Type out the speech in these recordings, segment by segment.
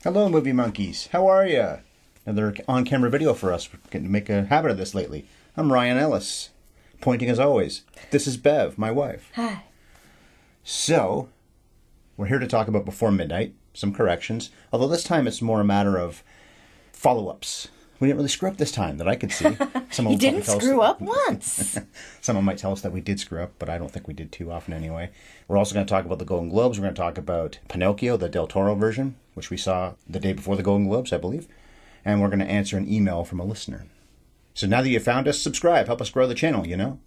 Hello, movie monkeys. How are ya? Another on-camera video for us. We're getting to make a habit of this lately. I'm Ryan Ellis, pointing as always. This is Bev, my wife. Hi. So, we're here to talk about Before Midnight, some corrections, although this time it's more a matter of follow-ups. We didn't really screw up this time that I could see. You didn't screw up once. Someone might tell us that we did screw up, but I don't think we did too often anyway. We're also going to talk about the Golden Globes. We're going to talk about Pinocchio, the Del Toro version, which we saw the day before the Golden Globes, I believe. And we're going to answer an email from a listener. So now that you've found us, subscribe. Help us grow the channel, you know.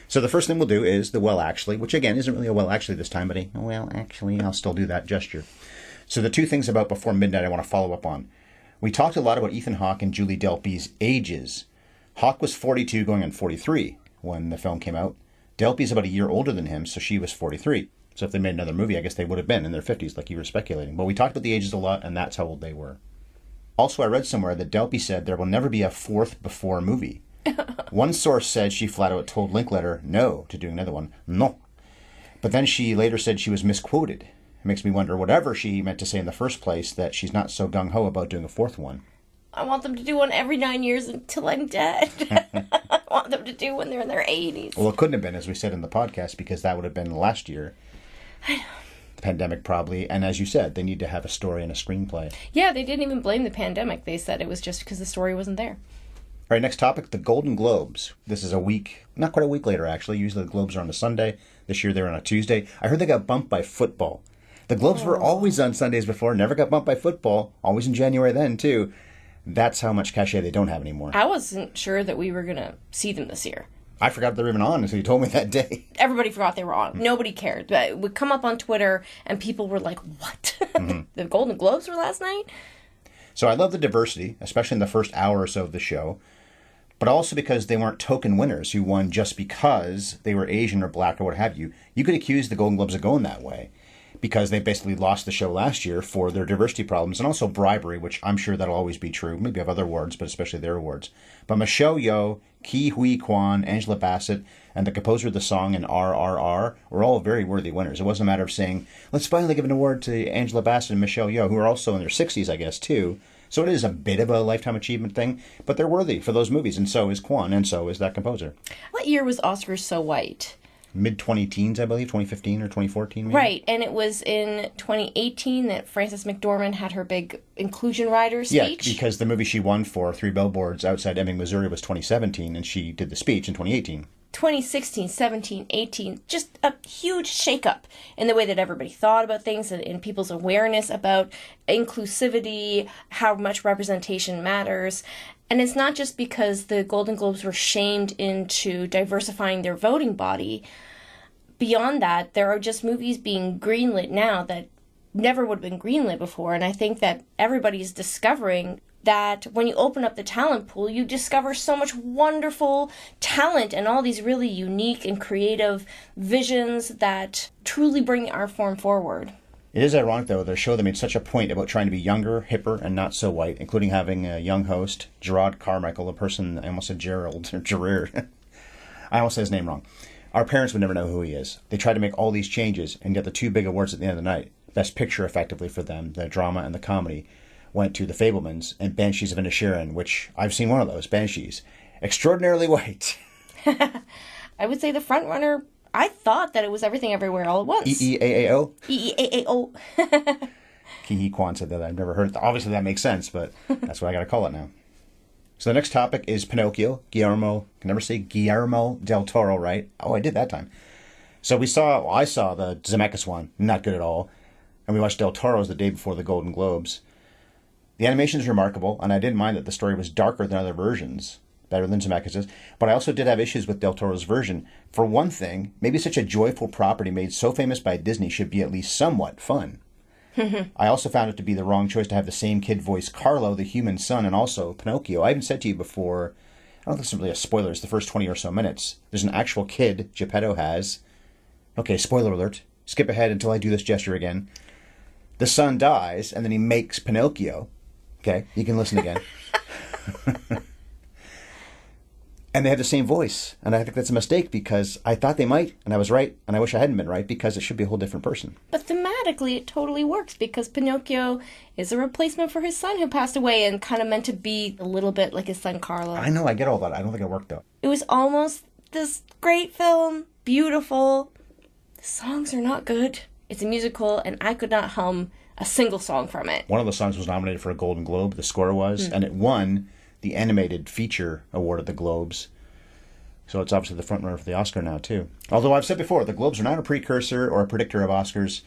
So the first thing we'll do is the well actually, which again isn't really a well actually this time, but a well actually, I'll still do that gesture. So the two things about Before Midnight I want to follow up on. We talked a lot about Ethan Hawke and Julie Delpy's ages. Hawke was 42 going on 43 when the film came out. Delpy's about a year older than him, so she was 43. So if they made another movie, I guess they would have been in their 50s, like you were speculating. But we talked about the ages a lot, and that's how old they were. Also, I read somewhere that Delpy said there will never be a fourth Before movie. One source said she flat out told Linkletter no to doing another one. No. But then she later said she was misquoted. It makes me wonder whatever she meant to say in the first place, that she's not so gung-ho about doing a fourth one. I want them to do one every 9 years until I'm dead. I want them to do when they're in their 80s. Well, it couldn't have been, as we said in the podcast, because that would have been last year. I know. The pandemic probably. And as you said, they need to have a story and a screenplay. Yeah, they didn't even blame the pandemic. They said it was just because the story wasn't there. All right, next topic, the Golden Globes. This is a week, not quite a week later, actually. Usually the Globes are on a Sunday. This year they're on a Tuesday. I heard they got bumped by football. The Globes were always on Sundays before, never got bumped by football. Always in January then, too. That's how much cachet they don't have anymore. I wasn't sure that we were going to see them this year. I forgot they were even on until you told me that day. Everybody forgot they were on. Nobody cared. But it would come up on Twitter, and people were like, what? Mm-hmm. The Golden Globes were last night? So I love the diversity, especially in the first hour or so of the show. But also because they weren't token winners who won just because they were Asian or black or what have you. You could accuse the Golden Globes of going that way, because they basically lost the show last year for their diversity problems and also bribery, which I'm sure that'll always be true. Maybe have other awards, but especially their awards. But Michelle Yeoh, Ke Huy Quan, Angela Bassett, and the composer of the song in RRR were all very worthy winners. It wasn't a matter of saying, let's finally give an award to Angela Bassett and Michelle Yeoh, who are also in their 60s, I guess, too. So it is a bit of a lifetime achievement thing, but they're worthy for those movies, and so is Quan, and so is that composer. What year was Oscars So White? Mid-2010s, I believe, 2015 or 2014, maybe? Right, and it was in 2018 that Frances McDormand had her big inclusion rider speech. Yeah, because the movie she won for, Three Billboards Outside Ebbing, Missouri, was 2017, and she did the speech in 2018. 2016, 17, 18, just a huge shakeup in the way that everybody thought about things and in people's awareness about inclusivity, how much representation matters. And it's not just because the Golden Globes were shamed into diversifying their voting body. Beyond that, there are just movies being greenlit now that never would have been greenlit before. And I think that everybody's discovering that when you open up the talent pool, you discover so much wonderful talent and all these really unique and creative visions that truly bring the art form forward. It is ironic, though, the show that made such a point about trying to be younger, hipper, and not so white, including having a young host, Gerard Carmichael, a person, I almost said Gerald, or Gerard. I almost said his name wrong. Our parents would never know who he is. They tried to make all these changes, and get the two big awards at the end of the night. Best Picture, effectively, for them, the drama and the comedy, went to The Fabelmans and Banshees of Inisherin, which I've seen one of those, Banshees. Extraordinarily white. I would say the front runner, I thought that it was Everything Everywhere All at Once. EEAAO? EEAAO. Ke Huy Quan said that. I've never heard it. Obviously that makes sense, but that's what I got to call it now. So the next topic is Pinocchio. Guillermo, I can never say Guillermo del Toro, right? Oh, I did that time. So I saw the Zemeckis one, not good at all. And we watched Del Toro's the day before the Golden Globes. The animation is remarkable, and I didn't mind that the story was darker than other versions, better than Zemeckis's, but I also did have issues with Del Toro's version. For one thing, maybe such a joyful property made so famous by Disney should be at least somewhat fun. I also found it to be the wrong choice to have the same kid voice Carlo, the human son, and also Pinocchio. I even said to you before, I don't think it's really a spoiler, it's the first 20 or so minutes. There's an actual kid Geppetto has. Okay, spoiler alert. Skip ahead until I do this gesture again. The son dies, and then he makes Pinocchio. Okay, you can listen again. And they have the same voice. And I think that's a mistake because I thought they might, and I was right, and I wish I hadn't been right because it should be a whole different person. But thematically, it totally works because Pinocchio is a replacement for his son who passed away and kind of meant to be a little bit like his son Carlo. I know, I get all that. I don't think it worked though. It was almost this great film, beautiful. The songs are not good. It's a musical, and I could not hum a single song from it. One of the songs was nominated for a Golden Globe, the score was, and it won the Animated Feature Award at the Globes. So it's obviously the front runner for the Oscar now, too. Although I've said before, the Globes are not a precursor or a predictor of Oscars.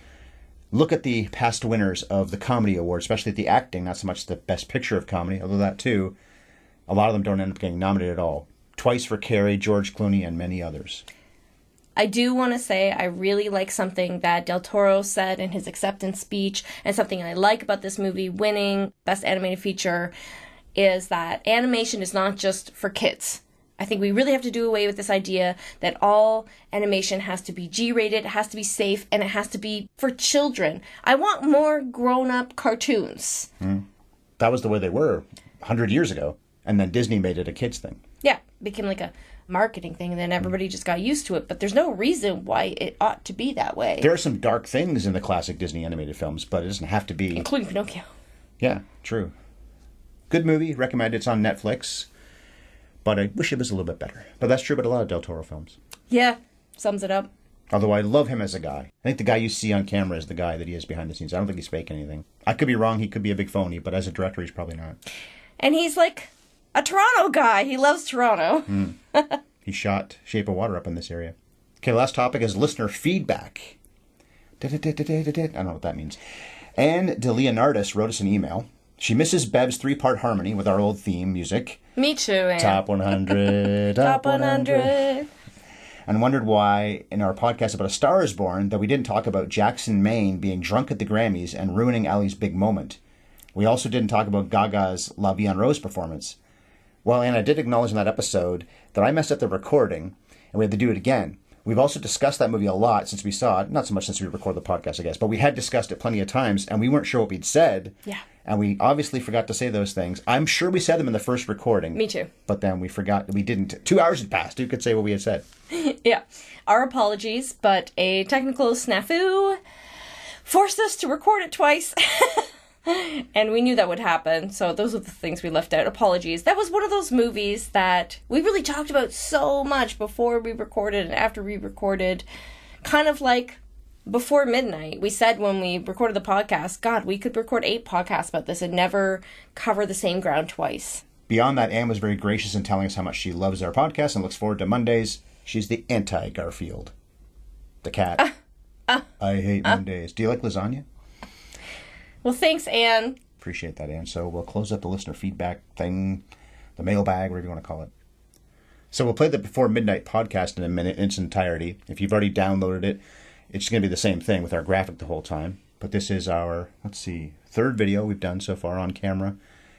Look at the past winners of the Comedy Award, especially at the acting, not so much the Best Picture of Comedy, although that, too. A lot of them don't end up getting nominated at all. Twice for Carey, George Clooney, and many others. I do want to say I really like something that Del Toro said in his acceptance speech, and something I like about this movie winning Best Animated Feature is that animation is not just for kids. I think we really have to do away with this idea that all animation has to be G-rated, it has to be safe, and it has to be for children. I want more grown-up cartoons. That was the way they were 100 years ago, and then Disney made it a kids thing. Yeah, it became like a marketing thing, and then everybody just got used to it, but there's no reason why it ought to be that way. There are some dark things in the classic Disney animated films, but it doesn't have to be. Including Pinocchio. Yeah, true. Good movie, recommend. It's on Netflix, but I wish it was a little bit better. But that's true about a lot of Del Toro films. Yeah, sums it up. Although I love him as a guy. I think the guy you see on camera is the guy that he is behind the scenes. I don't think he's fake anything. I could be wrong, he could be a big phony, but as a director, he's probably not. And he's like a Toronto guy. He loves Toronto. He shot Shape of Water up in this area. Okay, last topic is listener feedback. I don't know what that means. Anne De Leonardis wrote us an email. She misses Bev's 3-part harmony with our old theme music. Me too, Anne. Top 100, Top 100. And wondered why, in our podcast about A Star is Born, that we didn't talk about Jackson Maine being drunk at the Grammys and ruining Ali's big moment. We also didn't talk about Gaga's La Vie en Rose performance. Well, Anne, I did acknowledge in that episode that I messed up the recording, and we had to do it again. We've also discussed that movie a lot since we saw it. Not so much since we recorded the podcast, I guess, but we had discussed it plenty of times, and we weren't sure what we'd said. Yeah. And we obviously forgot to say those things. I'm sure we said them in the first recording. Me too. But then we forgot. We didn't. 2 hours had passed. Who could say what we had said? Yeah. Our apologies, but a technical snafu forced us to record it twice. And we knew that would happen, so those are the things we left out. Apologies. That was one of those movies that we really talked about so much before we recorded and after we recorded. Kind of like before midnight. We said when we recorded the podcast, God, we could record 8 podcasts about this and never cover the same ground twice. Beyond that, Anne was very gracious in telling us how much she loves our podcast and looks forward to Mondays. She's the anti-Garfield. The cat. I hate Mondays. Do you like lasagna? Well, thanks, Anne. Appreciate that, Anne. So we'll close up the listener feedback thing, the mailbag, whatever you want to call it. So we'll play the Before Midnight podcast in a minute in its entirety. If you've already downloaded it, it's going to be the same thing with our graphic the whole time. But this is our, 3rd video we've done so far on camera.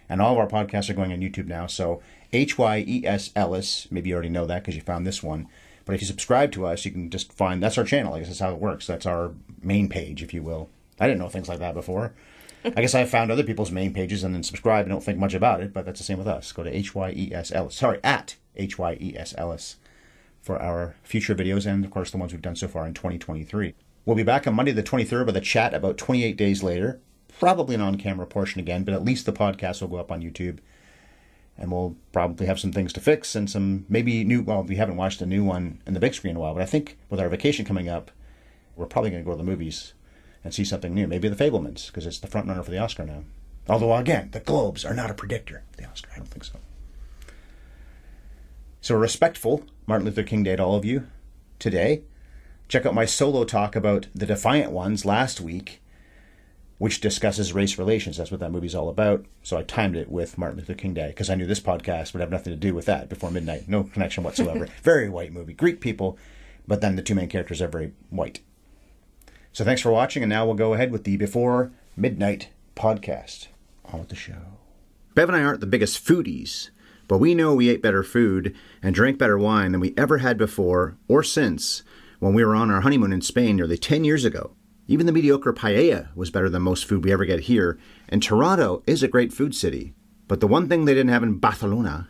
And all of our podcasts are going on YouTube now. So HYES Ellis, maybe you already know that because you found this one. But if you subscribe to us, you can just find, that's our channel. I guess that's how it works. That's our main page, if you will. I didn't know things like that before. I guess I found other people's main pages and then subscribe and don't think much about it, but that's the same with us. Go to HYES Ellis. Sorry, at HYES Ellis for our future videos and, of course, the ones we've done so far in 2023. We'll be back on Monday the 23rd with a chat about 28 days later. Probably an on-camera portion again, but at least the podcast will go up on YouTube. And we'll probably have some things to fix and some maybe new, well, we haven't watched a new one in the big screen in a while, but I think with our vacation coming up, we're probably going to go to the movies and see something new. Maybe The Fabelmans, because it's the front runner for the Oscar now. Although, again, the Globes are not a predictor of the Oscar. I don't think so. So a respectful Martin Luther King Day to all of you today. Check out my solo talk about The Defiant Ones last week, which discusses race relations. That's what that movie's all about. So I timed it with Martin Luther King Day, because I knew this podcast would have nothing to do with that Before Midnight. No connection whatsoever. Very white movie. Greek people, but then the 2 main characters are very white. So thanks for watching, and now we'll go ahead with the Before Midnight podcast. On with the show. Bev and I aren't the biggest foodies, but we know we ate better food and drank better wine than we ever had before or since when we were on our honeymoon in Spain nearly 10 years ago. Even the mediocre paella was better than most food we ever get here, and Toronto is a great food city. But the one thing they didn't have in Barcelona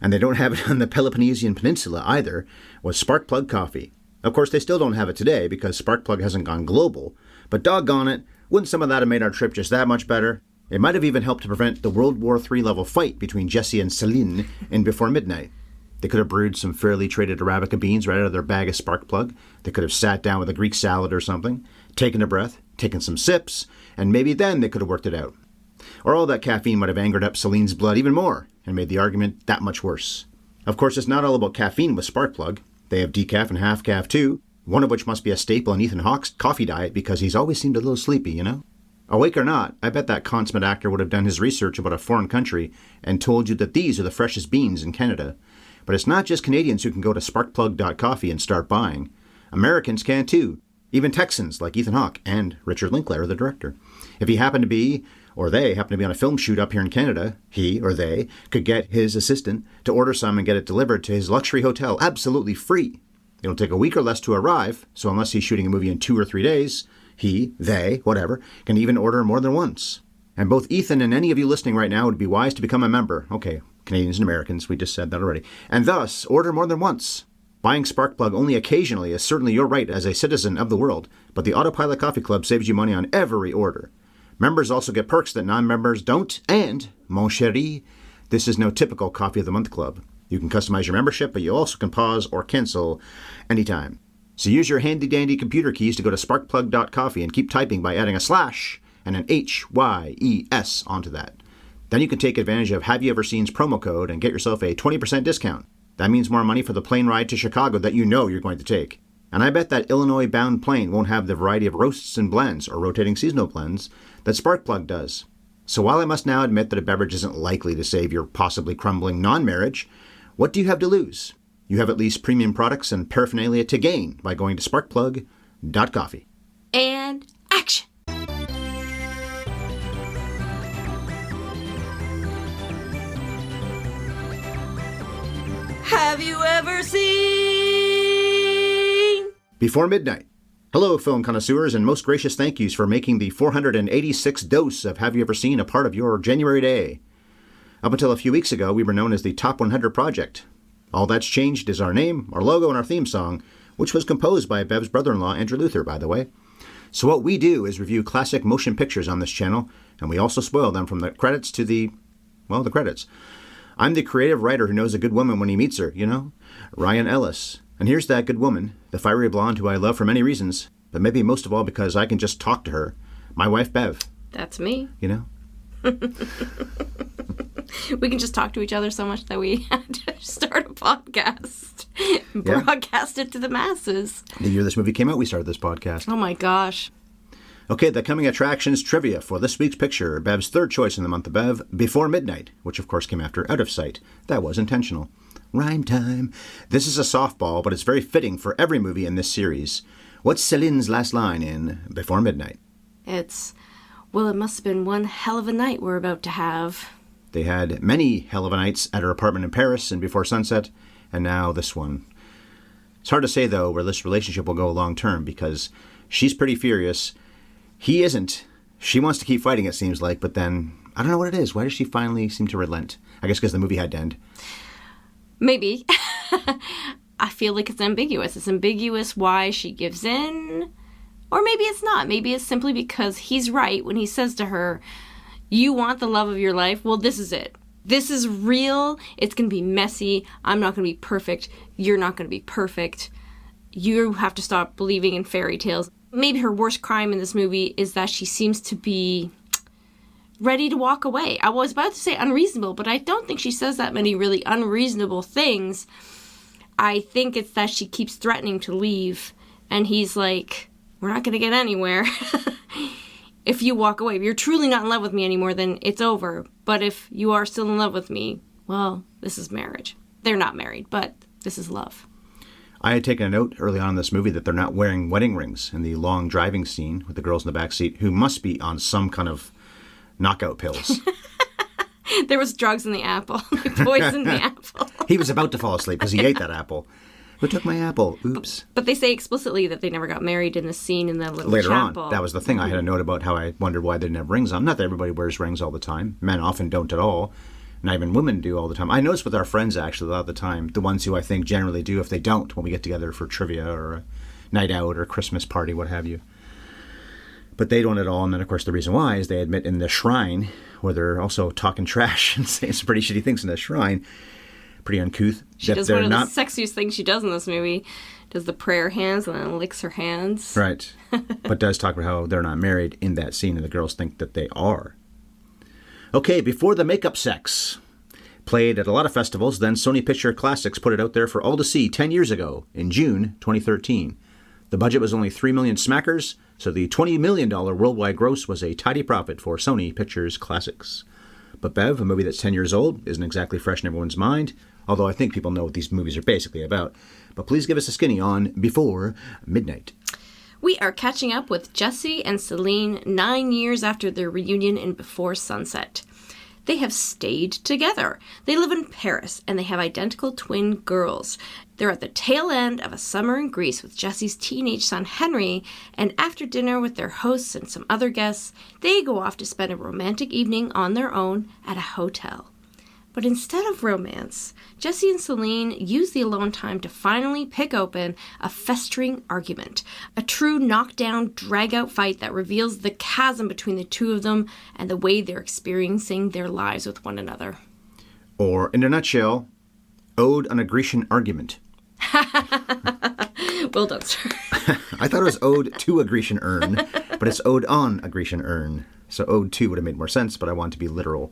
and they don't have it on the Peloponnesian Peninsula either, was Sparkplug coffee. Of course, they still don't have it today because Sparkplug hasn't gone global, but doggone it, wouldn't some of that have made our trip just that much better? It might have even helped to prevent the World War III level fight between Jesse and Celine in Before Midnight. They could have brewed some fairly traded Arabica beans right out of their bag of Sparkplug. They could have sat down with a Greek salad or something, taken a breath, taken some sips, and maybe then they could have worked it out. Or all that caffeine might have angered up Celine's blood even more and made the argument that much worse. Of course, it's not all about caffeine with Sparkplug. They have decaf and half calf too, one of which must be a staple in Ethan Hawke's coffee diet because he's always seemed a little sleepy, you know? Awake or not, I bet that consummate actor would have done his research about a foreign country and told you that these are the freshest beans in Canada. But it's not just Canadians who can go to sparkplug.coffee and start buying. Americans can too. Even Texans like Ethan Hawke and Richard Linklater, the director. If he happened to be, or they happen to be on a film shoot up here in Canada, he or they could get his assistant to order some and get it delivered to his luxury hotel absolutely free. It'll take a week or less to arrive, so unless he's shooting a movie in 2 or 3 days, he, they, whatever, can even order more than once. And both Ethan and any of you listening right now would be wise to become a member. Okay, Canadians and Americans, we just said that already. And thus, order more than once. Buying Sparkplug only occasionally is certainly your right as a citizen of the world, but the Autopilot Coffee Club saves you money on every order. Members also get perks that non-members don't, and, mon chéri, this is no typical Coffee of the Month club. You can customize your membership, but you also can pause or cancel anytime. So use your handy-dandy computer keys to go to sparkplug.coffee and keep typing by adding a slash and an HYES onto that. Then you can take advantage of Have You Ever Seen's promo code and get yourself a 20% discount. That means more money for the plane ride to Chicago that you know you're going to take. And I bet that Illinois-bound plane won't have the variety of roasts and blends, or rotating seasonal blends, that Sparkplug does. So while I must now admit that a beverage isn't likely to save your possibly crumbling non-marriage, what do you have to lose? You have at least premium products and paraphernalia to gain by going to sparkplug.coffee. And action! Have you ever seen Before Midnight? Hello, film connoisseurs, and most gracious thank yous for making the 486th dose of Have You Ever Seen a part of your January day. Up until a few weeks ago, we were known as the Top 100 Project. All that's changed is our name, our logo, and our theme song, which was composed by Bev's brother-in-law, Andrew Luther, by the way. So what we do is review classic motion pictures on this channel, and we also spoil them from the credits to the credits. I'm the creative writer who knows a good woman when he meets her, you know? Ryan Ellis. And here's that good woman, the fiery blonde who I love for many reasons, but maybe most of all because I can just talk to her. My wife, Bev. That's me. You know? We can just talk to each other so much that we had to start a podcast and broadcast it to the masses. The year this movie came out, we started this podcast. Oh my gosh. Okay, the coming attractions trivia for this week's picture. Bev's third choice in the month of Bev, Before Midnight, which of course came after Out of Sight. That was intentional. Rhyme time. This is a softball, but it's very fitting for every movie in this series. What's Celine's last line in Before Midnight? It's, well, it must have been one hell of a night we're about to have. They had many hell of a nights at her apartment in Paris and Before Sunset, and now this one. It's hard to say, though, where this relationship will go long term, because she's pretty furious. He isn't. She wants to keep fighting, it seems like, but then, I don't know what it is. Why does she finally seem to relent? I guess because the movie had to end. Maybe. I feel like it's ambiguous. It's ambiguous why she gives in. Or maybe it's not. Maybe it's simply because he's right when he says to her, you want the love of your life? Well, this is it. This is real. It's going to be messy. I'm not going to be perfect. You're not going to be perfect. You have to stop believing in fairy tales. Maybe her worst crime in this movie is that she seems to be ready to walk away. I was about to say unreasonable, but I don't think she says that many really unreasonable things. I think it's that she keeps threatening to leave, and he's like, we're not going to get anywhere. If you walk away, if you're truly not in love with me anymore, then it's over. But if you are still in love with me, well, this is marriage. They're not married, but this is love. I had taken a note early on in this movie that they're not wearing wedding rings in the long driving scene with the girls in the back seat who must be on some kind of knockout pills. There was drugs in the apple. They poisoned the apple. He was about to fall asleep because he ate that apple. Who took my apple? Oops. But they say explicitly that they never got married in the scene in the little Later chapel. on, that was the thing. I had a note about how I wondered why they didn't have rings on. Not that everybody wears rings all the time. Men often don't at all. not even women do all the time. I notice with our friends, actually, a lot of the time, the ones who I think generally do if they don't when we get together for trivia or a night out or a Christmas party, what have you. But they don't at all. And then, of course, the reason why is they admit in the shrine, where they're also talking trash and saying some pretty shitty things in the shrine, pretty uncouth. She does one of the sexiest things she does in this movie. Does the prayer hands and then licks her hands. Right. But does talk about how they're not married in that scene and the girls think that they are. Okay, Before the Makeup Sex. Played at a lot of festivals, then Sony Picture Classics put it out there for all to see 10 years ago, in June 2013. The budget was only 3 million smackers, so the $20 million worldwide gross was a tidy profit for Sony Pictures Classics. But Bev, a movie that's 10 years old, isn't exactly fresh in everyone's mind, although I think people know what these movies are basically about. But please give us a skinny on Before Midnight. We are catching up with Jesse and Celine 9 years after their reunion in Before Sunset. They have stayed together. They live in Paris, and they have identical twin girls. They're at the tail end of a summer in Greece with Jesse's teenage son Henry, and after dinner with their hosts and some other guests, they go off to spend a romantic evening on their own at a hotel. But instead of romance, Jesse and Celine use the alone time to finally pick open a festering argument, a true knockdown, drag-out fight that reveals the chasm between the two of them and the way they're experiencing their lives with one another. Or, in a nutshell, Ode on a Grecian Argument. Well done, sir. I thought it was Ode to a Grecian Urn, but it's Ode on a Grecian Urn. So Ode to would have made more sense, but I want to be literal.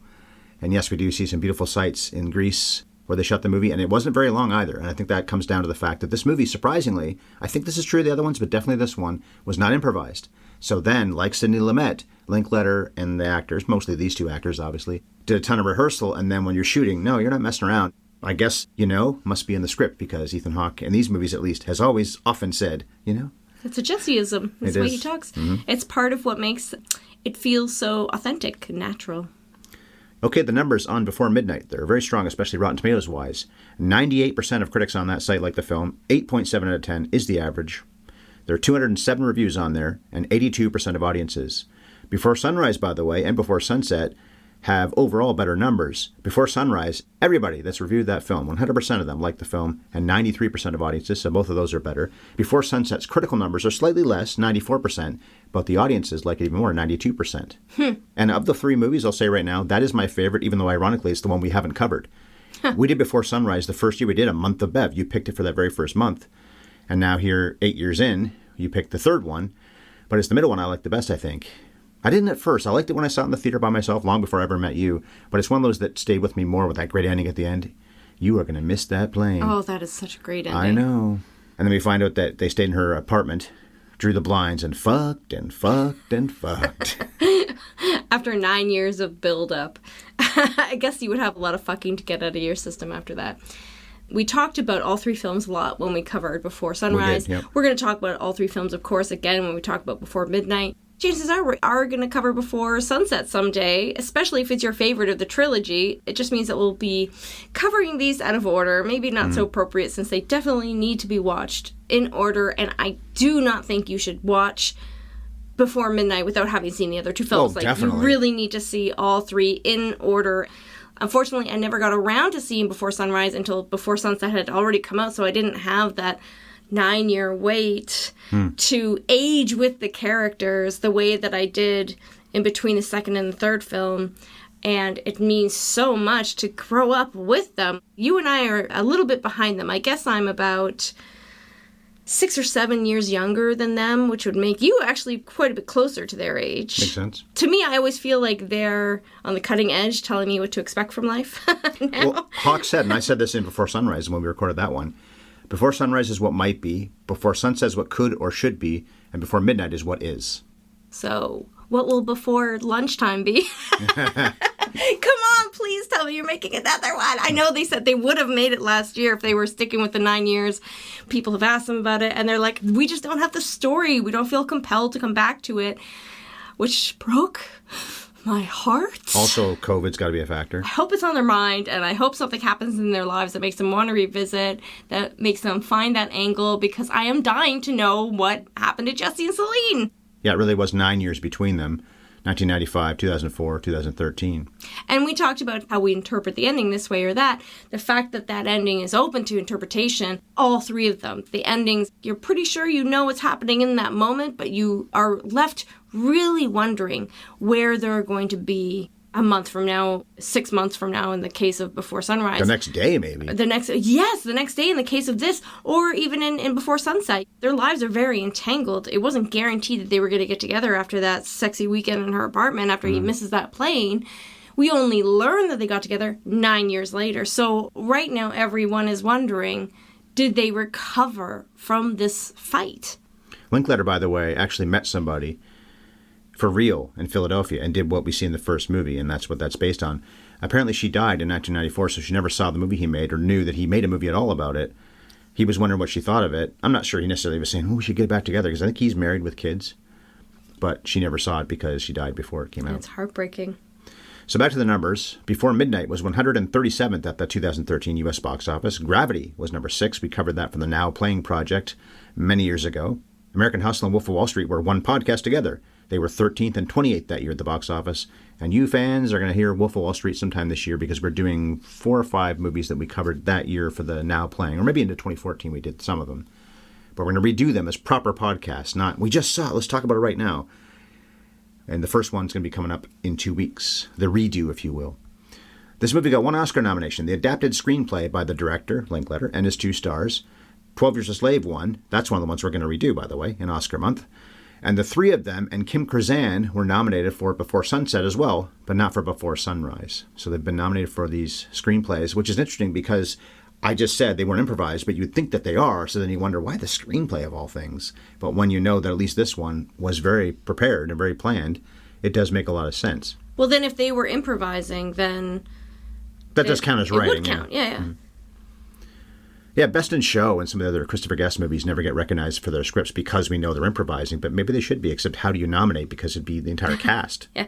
And yes, we do see some beautiful sights in Greece where they shot the movie, and it wasn't very long either. And I think that comes down to the fact that this movie, surprisingly, I think this is true of the other ones, but definitely this one, was not improvised. So then, like Sidney Lumet, Linklater and the actors, mostly these two actors, obviously, did a ton of rehearsal, and then when you're shooting, no, you're not messing around. I guess, must be in the script, because Ethan Hawke, in these movies at least, has always often said, It's a Jesseism. That's the way he talks. Mm-hmm. It's part of what makes it feel so authentic and natural. Okay, the numbers on Before Midnight, they're very strong, especially Rotten Tomatoes-wise. 98% of critics on that site like the film. 8.7 out of 10 is the average. There are 207 reviews on there, and 82% of audiences. Before Sunrise, by the way, and Before Sunset have overall better numbers. Before Sunrise, everybody that's reviewed that film, 100% of them like the film, and 93% of audiences, so both of those are better. Before Sunset's critical numbers are slightly less, 94%, but the audiences like it even more, 92%. And of the three movies, I'll say right now, that is my favorite, even though ironically it's the one we haven't covered. We did Before Sunrise the first year we did a month of Bev. You picked it for that very first month. And now here, 8 years in, you picked the third one, but it's the middle one I like the best, I think. I didn't at first. I liked it when I saw it in the theater by myself long before I ever met you. But it's one of those that stayed with me more with that great ending at the end. You are going to miss that plane. Oh, that is such a great ending. I know. And then we find out that they stayed in her apartment, drew the blinds, and fucked and fucked and fucked. After 9 years of build-up. I guess you would have a lot of fucking to get out of your system after that. We talked about all three films a lot when we covered Before Sunrise. We did, yep. We're going to talk about all three films, of course, again when we talk about Before Midnight. Chances are we are going to cover Before Sunset someday, especially if it's your favorite of the trilogy. It just means that we'll be covering these out of order, maybe not so appropriate since they definitely need to be watched in order, and I do not think you should watch Before Midnight without having seen the other two films. Definitely. You really need to see all three in order. Unfortunately, I never got around to seeing Before Sunrise until Before Sunset had already come out, so I didn't have that 9-year wait to age with the characters the way that I did in between the second and the third film. And it means so much to grow up with them. You and I are a little bit behind them. I guess I'm about 6 or 7 years younger than them, which would make you actually quite a bit closer to their age. Makes sense. To me, I always feel like they're on the cutting edge telling me what to expect from life now. Well, Hawke said, and I said this in Before Sunrise when we recorded that one, Before Sunrise is what might be, Before Sunset is what could or should be, and Before Midnight is what is. So, what will Before Lunchtime be? Come on, please tell me you're making another one. I know they said they would have made it last year if they were sticking with the 9 years. People have asked them about it, and they're like, we just don't have the story. We don't feel compelled to come back to it, which broke my heart. Also, COVID's got to be a factor. I hope it's on their mind, and I hope something happens in their lives that makes them want to revisit, that makes them find that angle, because I am dying to know what happened to Jesse and Celine. Yeah, it really was 9 years between them. 1995, 2004, 2013. And we talked about how we interpret the ending this way or that. The fact that that ending is open to interpretation, all three of them, the endings, you're pretty sure you know what's happening in that moment, but you are left really wondering where they're going to be a month from now, 6 months from now in the case of Before Sunrise. The next day, maybe. The next day in the case of this, or even in Before Sunset. Their lives are very entangled. It wasn't guaranteed that they were going to get together after that sexy weekend in her apartment after he misses that plane. We only learn that they got together 9 years later. So right now, everyone is wondering, did they recover from this fight? Linklater, by the way, actually met somebody for real in Philadelphia and did what we see in the first movie, and that's what that's based on. Apparently she died in 1994, so she never saw the movie he made or knew that he made a movie at all about it. He was wondering what she thought of it. I'm not sure he necessarily was saying, we should get back together, because I think he's married with kids. But she never saw it because she died before it came out. It's heartbreaking. So back to the numbers. Before Midnight was 137th at the 2013 U.S. box office. Gravity was number 6. We covered that from the Now Playing Project many years ago. American Hustle and Wolf of Wall Street were one podcast together. They were 13th and 28th that year at the box office. And you fans are going to hear Wolf of Wall Street sometime this year, because we're doing 4 or 5 movies that we covered that year for the Now Playing. Or maybe into 2014 we did some of them. But we're going to redo them as proper podcasts, not, we just saw it, let's talk about it right now. And the first one's going to be coming up in 2 weeks. The redo, if you will. This movie got 1 Oscar nomination. The adapted screenplay by the director, Linklater, and his 2 stars. 12 Years a Slave won. That's one of the ones we're going to redo, by the way, in Oscar month. And the 3 of them and Kim Krzan were nominated for Before Sunset as well, but not for Before Sunrise. So they've been nominated for these screenplays, which is interesting because I just said they weren't improvised, but you'd think that they are. So then you wonder, why the screenplay of all things? But when you know that at least this one was very prepared and very planned, it does make a lot of sense. Well, then if they were improvising, then that does count as writing. It would count, yeah. Mm-hmm. Yeah, Best in Show and some of the other Christopher Guest movies never get recognized for their scripts because we know they're improvising, but maybe they should be, except how do you nominate? Because it'd be the entire cast. Yeah.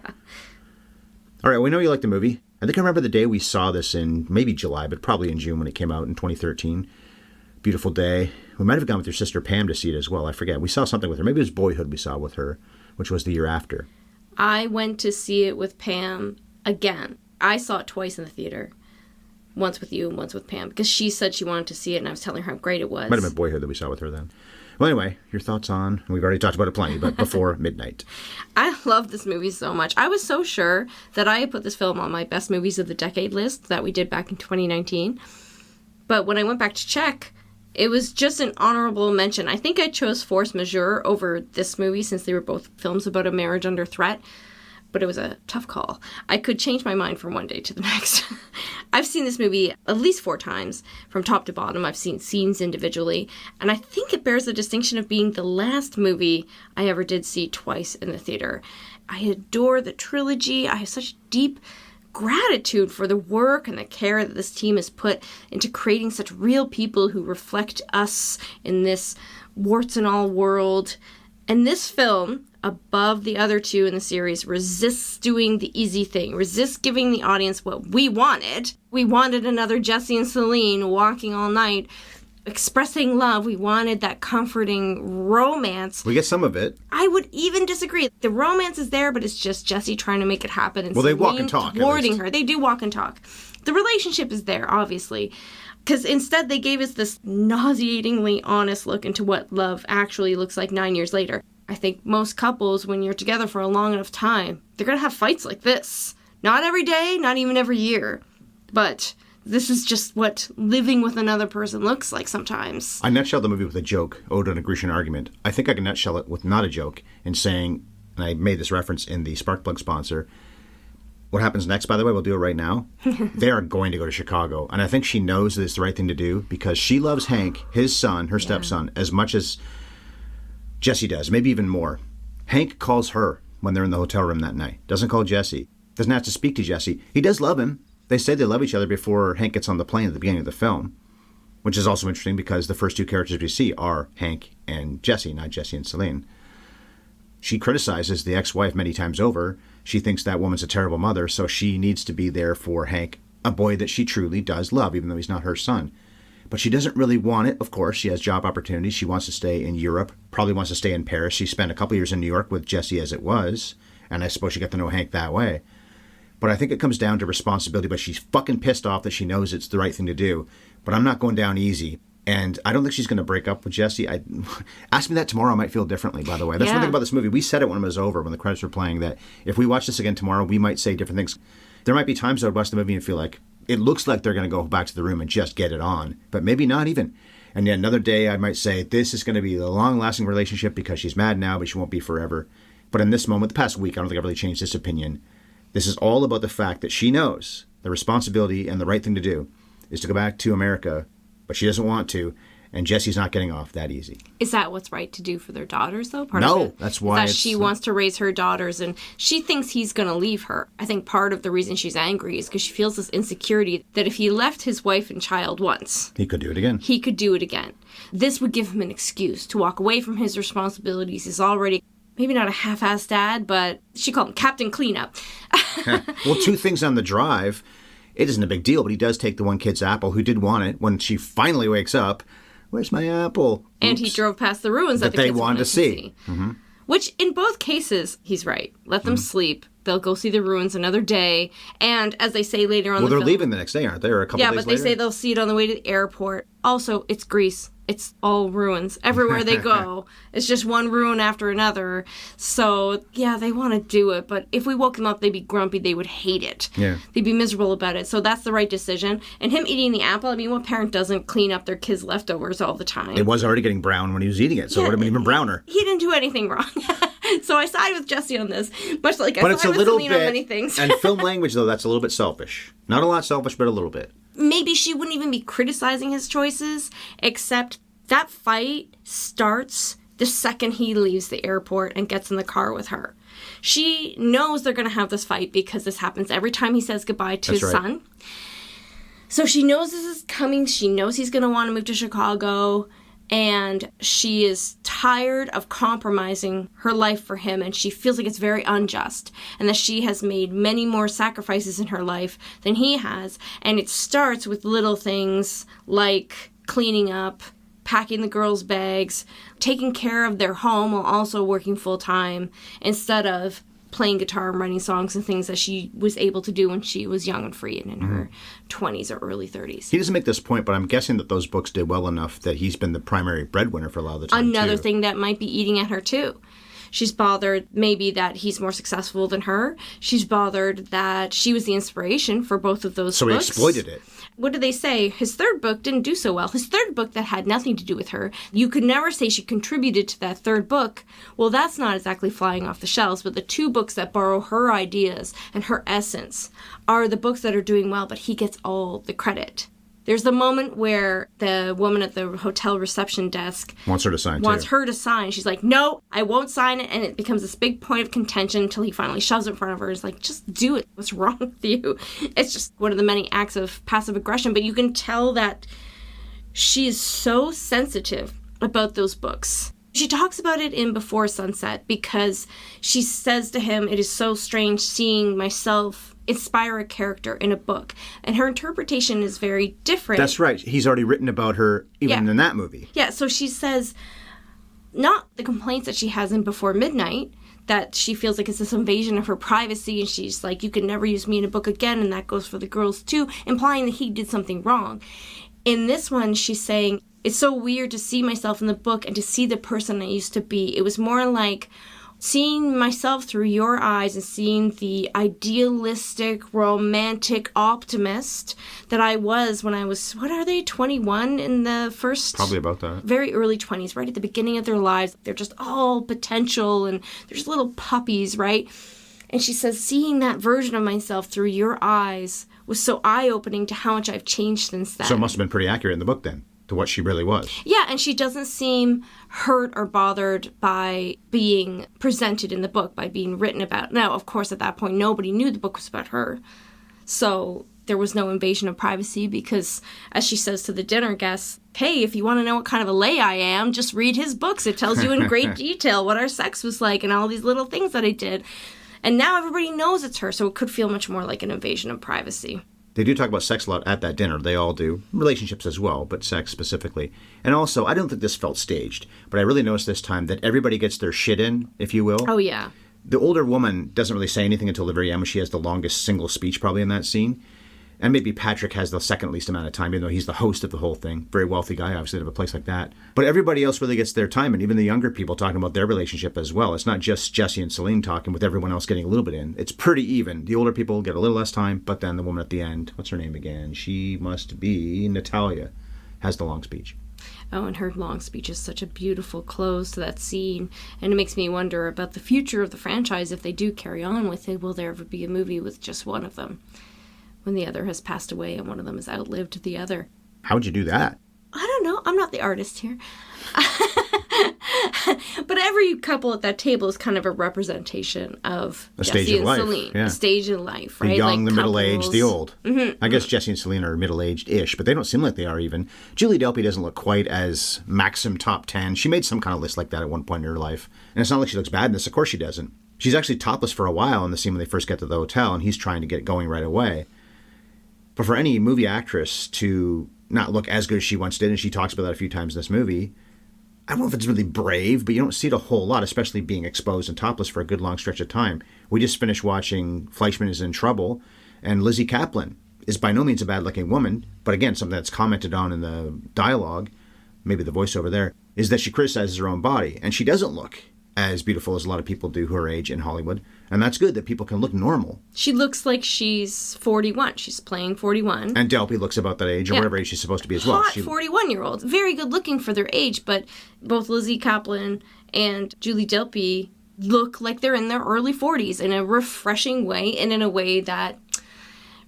All right, we know you like the movie. I think I remember the day we saw this in maybe July, but probably in June when it came out in 2013. Beautiful day. We might have gone with your sister Pam to see it as well. I forget. We saw something with her. Maybe it was Boyhood we saw with her, which was the year after. I went to see it with Pam again. I saw it twice in the theater. Once with you and once with Pam, because she said she wanted to see it, and I was telling her how great it was. Might have been Boyhood that we saw with her then. Well, anyway, your thoughts on, we've already talked about it plenty, but Before Midnight. I love this movie so much. I was so sure that I had put this film on my best movies of the decade list that we did back in 2019. But when I went back to check, it was just an honorable mention. I think I chose Force Majeure over this movie since they were both films about a marriage under threat. But it was a tough call. I could change my mind from one day to the next. I've seen this movie at least 4 times, from top to bottom. I've seen scenes individually, and I think it bears the distinction of being the last movie I ever did see twice in the theater. I adore the trilogy. I have such deep gratitude for the work and the care that this team has put into creating such real people who reflect us in this warts and all world. And this film, above the other 2 in the series, resists doing the easy thing, resists giving the audience what we wanted. We wanted another Jesse and Celine walking all night, expressing love. We wanted that comforting romance. We get some of it. I would even disagree. The romance is there, but it's just Jesse trying to make it happen. And well, they Celine walk and talk. Thwarting her. They do walk and talk. The relationship is there, obviously. Because instead they gave us this nauseatingly honest look into what love actually looks like 9 years later. I think most couples, when you're together for a long enough time, they're going to have fights like this. Not every day, not even every year. But this is just what living with another person looks like sometimes. I nutshell the movie with a joke, Ode on a Grecian Argument. I think I can nutshell it with not a joke in saying, and I made this reference in the Sparkplug sponsor, what happens next, by the way, we'll do it right now. They are going to go to Chicago. And I think she knows that it's the right thing to do because she loves Hank, his son, her stepson, as much as Jesse does, maybe even more. Hank calls her when they're in the hotel room that night. Doesn't call Jesse. Doesn't have to speak to Jesse. He does love him. They say they love each other before Hank gets on the plane at the beginning of the film, which is also interesting because the first 2 characters we see are Hank and Jesse, not Jesse and Celine. She criticizes the ex-wife many times over. She thinks that woman's a terrible mother, so she needs to be there for Hank, a boy that she truly does love, even though he's not her son. But she doesn't really want it, of course. She has job opportunities. She wants to stay in Europe, probably wants to stay in Paris. She spent a couple years in New York with Jesse as it was, And I suppose she got to know Hank that way. But I think it comes down to responsibility. But she's fucking pissed off that she knows it's the right thing to do. But I'm not going down easy. And I don't think she's going to break up with Jesse. Ask me that tomorrow, I might feel differently, by the way. That's one thing about this movie. We said it when it was over, when the credits were playing, that if we watch this again tomorrow, we might say different things. There might be times I would watch the movie and feel like, it looks like they're going to go back to the room and just get it on. But maybe not even. And yet another day I might say, this is going to be the long-lasting relationship because she's mad now, but she won't be forever. But in this moment, the past week, I don't think I've really changed this opinion. This is all about the fact that she knows the responsibility and the right thing to do is to go back to America, but she doesn't want to, and Jesse's not getting off that easy. Is that what's right to do for their daughters, though? No, that's why she wants to raise her daughters, and she thinks he's going to leave her. I think part of the reason she's angry is because she feels this insecurity that if he left his wife and child once, he could do it again. He could do it again. This would give him an excuse to walk away from his responsibilities. He's already maybe not a half-assed dad, but she called him Captain Cleanup. Well, two things on the drive. It isn't a big deal, but he does take the one kid's apple who did want it when she finally wakes up. Where's my apple? And he drove past the ruins that the they kids wanted to see. Mm-hmm. Which, in both cases, he's right. Let them sleep. They'll go see the ruins another day. And as they say later on well, the they're film, leaving the next day, aren't they? Or a couple days later? Yeah, but they say they'll see it on the way to the airport. Also, it's Greece. It's all ruins. Everywhere they go, it's just one ruin after another. So, yeah, they want to do it. But if we woke them up, they'd be grumpy. They would hate it. Yeah. They'd be miserable about it. So that's the right decision. And him eating the apple, I mean, what parent doesn't clean up their kids' leftovers all the time? It was already getting brown when he was eating it, so it would have been even browner. He didn't do anything wrong. So I side with Jesse on this, much like but I it's side a with little Celine bit, on many things. And film language, though, that's a little bit selfish. Not a lot selfish, but a little bit. Maybe she wouldn't even be criticizing his choices, except that fight starts the second he leaves the airport and gets in the car with her. She knows they're going to have this fight because this happens every time he says goodbye to his son. So she knows this is coming. She knows he's going to want to move to Chicago. And she is tired of compromising her life for him, and she feels like it's very unjust, and that she has made many more sacrifices in her life than he has. And it starts with little things like cleaning up, packing the girls' bags, taking care of their home while also working full-time, instead of playing guitar and writing songs and things that she was able to do when she was young and free and in her 20s or early 30s. He doesn't make this point, but I'm guessing that those books did well enough that he's been the primary breadwinner for a lot of the time, Another thing that might be eating at her, too. She's bothered maybe that he's more successful than her. She's bothered that she was the inspiration for both of those books. So he exploited it. What did they say? His third book didn't do so well. His third book that had nothing to do with her. You could never say she contributed to that third book. Well, that's not exactly flying off the shelves, but the two books that borrow her ideas and her essence are the books that are doing well, but he gets all the credit. There's the moment where the woman at the hotel reception desk wants her to sign. She's like, no, I won't sign it. And it becomes this big point of contention until he finally shoves it in front of her. It's like, just do it. What's wrong with you? It's just one of the many acts of passive aggression. But you can tell that she is so sensitive about those books. She talks about it in Before Sunset because she says to him, it is so strange seeing myself inspire a character in a book. And her interpretation is very different. That's right. He's already written about her even in that movie. Yeah, so she says, not the complaints that she has in Before Midnight, that she feels like it's this invasion of her privacy, and she's like, you can never use me in a book again, and that goes for the girls too, implying that he did something wrong. In this one, she's saying, it's so weird to see myself in the book and to see the person I used to be. It was more like seeing myself through your eyes and seeing the idealistic, romantic optimist that I was when I was, 21 in the first? Probably about that. Very early 20s, right at the beginning of their lives. They're just all potential and they're just little puppies, right? And she says, seeing that version of myself through your eyes was so eye-opening to how much I've changed since then. So it must have been pretty accurate in the book then, to what she really was. Yeah, and she doesn't seem hurt or bothered by being presented in the book, by being written about. Now, of course, at that point, nobody knew the book was about her. So there was no invasion of privacy because, as she says to the dinner guests, hey, if you want to know what kind of a lay I am, just read his books. It tells you in great detail what our sex was like and all these little things that I did. And now everybody knows it's her, so it could feel much more like an invasion of privacy. They do talk about sex a lot at that dinner. They all do. Relationships as well, but sex specifically. And also, I don't think this felt staged, but I really noticed this time that everybody gets their shit in, if you will. Oh, yeah. The older woman doesn't really say anything until the very end when she has the longest single speech probably in that scene. And maybe Patrick has the second least amount of time, even though he's the host of the whole thing. Very wealthy guy, obviously, to have a place like that. But everybody else really gets their time, and even the younger people talking about their relationship as well. It's not just Jesse and Celine talking with everyone else getting a little bit in. It's pretty even. The older people get a little less time, but then the woman at the end, what's her name again? She must be Natalia, has the long speech. Oh, and her long speech is such a beautiful close to that scene. And it makes me wonder about the future of the franchise. If they do carry on with it, will there ever be a movie with just one of them, when the other has passed away and one of them has outlived the other? How would you do that? I don't know. I'm not the artist here. But every couple at that table is kind of a representation of a Jesse stage of and life. Celine. Yeah. A stage in life, right? The young, like the middle-aged, the old. Mm-hmm. I guess Jesse and Celine are middle-aged-ish, but they don't seem like they are even. Julie Delpy doesn't look quite as Maxim top 10. She made some kind of list like that at one point in her life. And it's not like she looks bad in this. Of course she doesn't. She's actually topless for a while in the scene when they first get to the hotel, and he's trying to get it going right away. But for any movie actress to not look as good as she once did, and she talks about that a few times in this movie, I don't know if it's really brave, but you don't see it a whole lot, especially being exposed and topless for a good long stretch of time. We just finished watching Fleischman is in Trouble, and Lizzie Kaplan is by no means a bad-looking woman, but again, something that's commented on in the dialogue, maybe the voiceover there, is that she criticizes her own body, and she doesn't look as beautiful as a lot of people do who are age in Hollywood. And that's good that people can look normal. She looks like she's 41. She's playing 41. And Delpy looks about that age, or whatever age she's supposed to be as well. Hot 41-year-olds. Very good looking for their age, but both Lizzie Kaplan and Julie Delpy look like they're in their early 40s in a refreshing way, and in a way that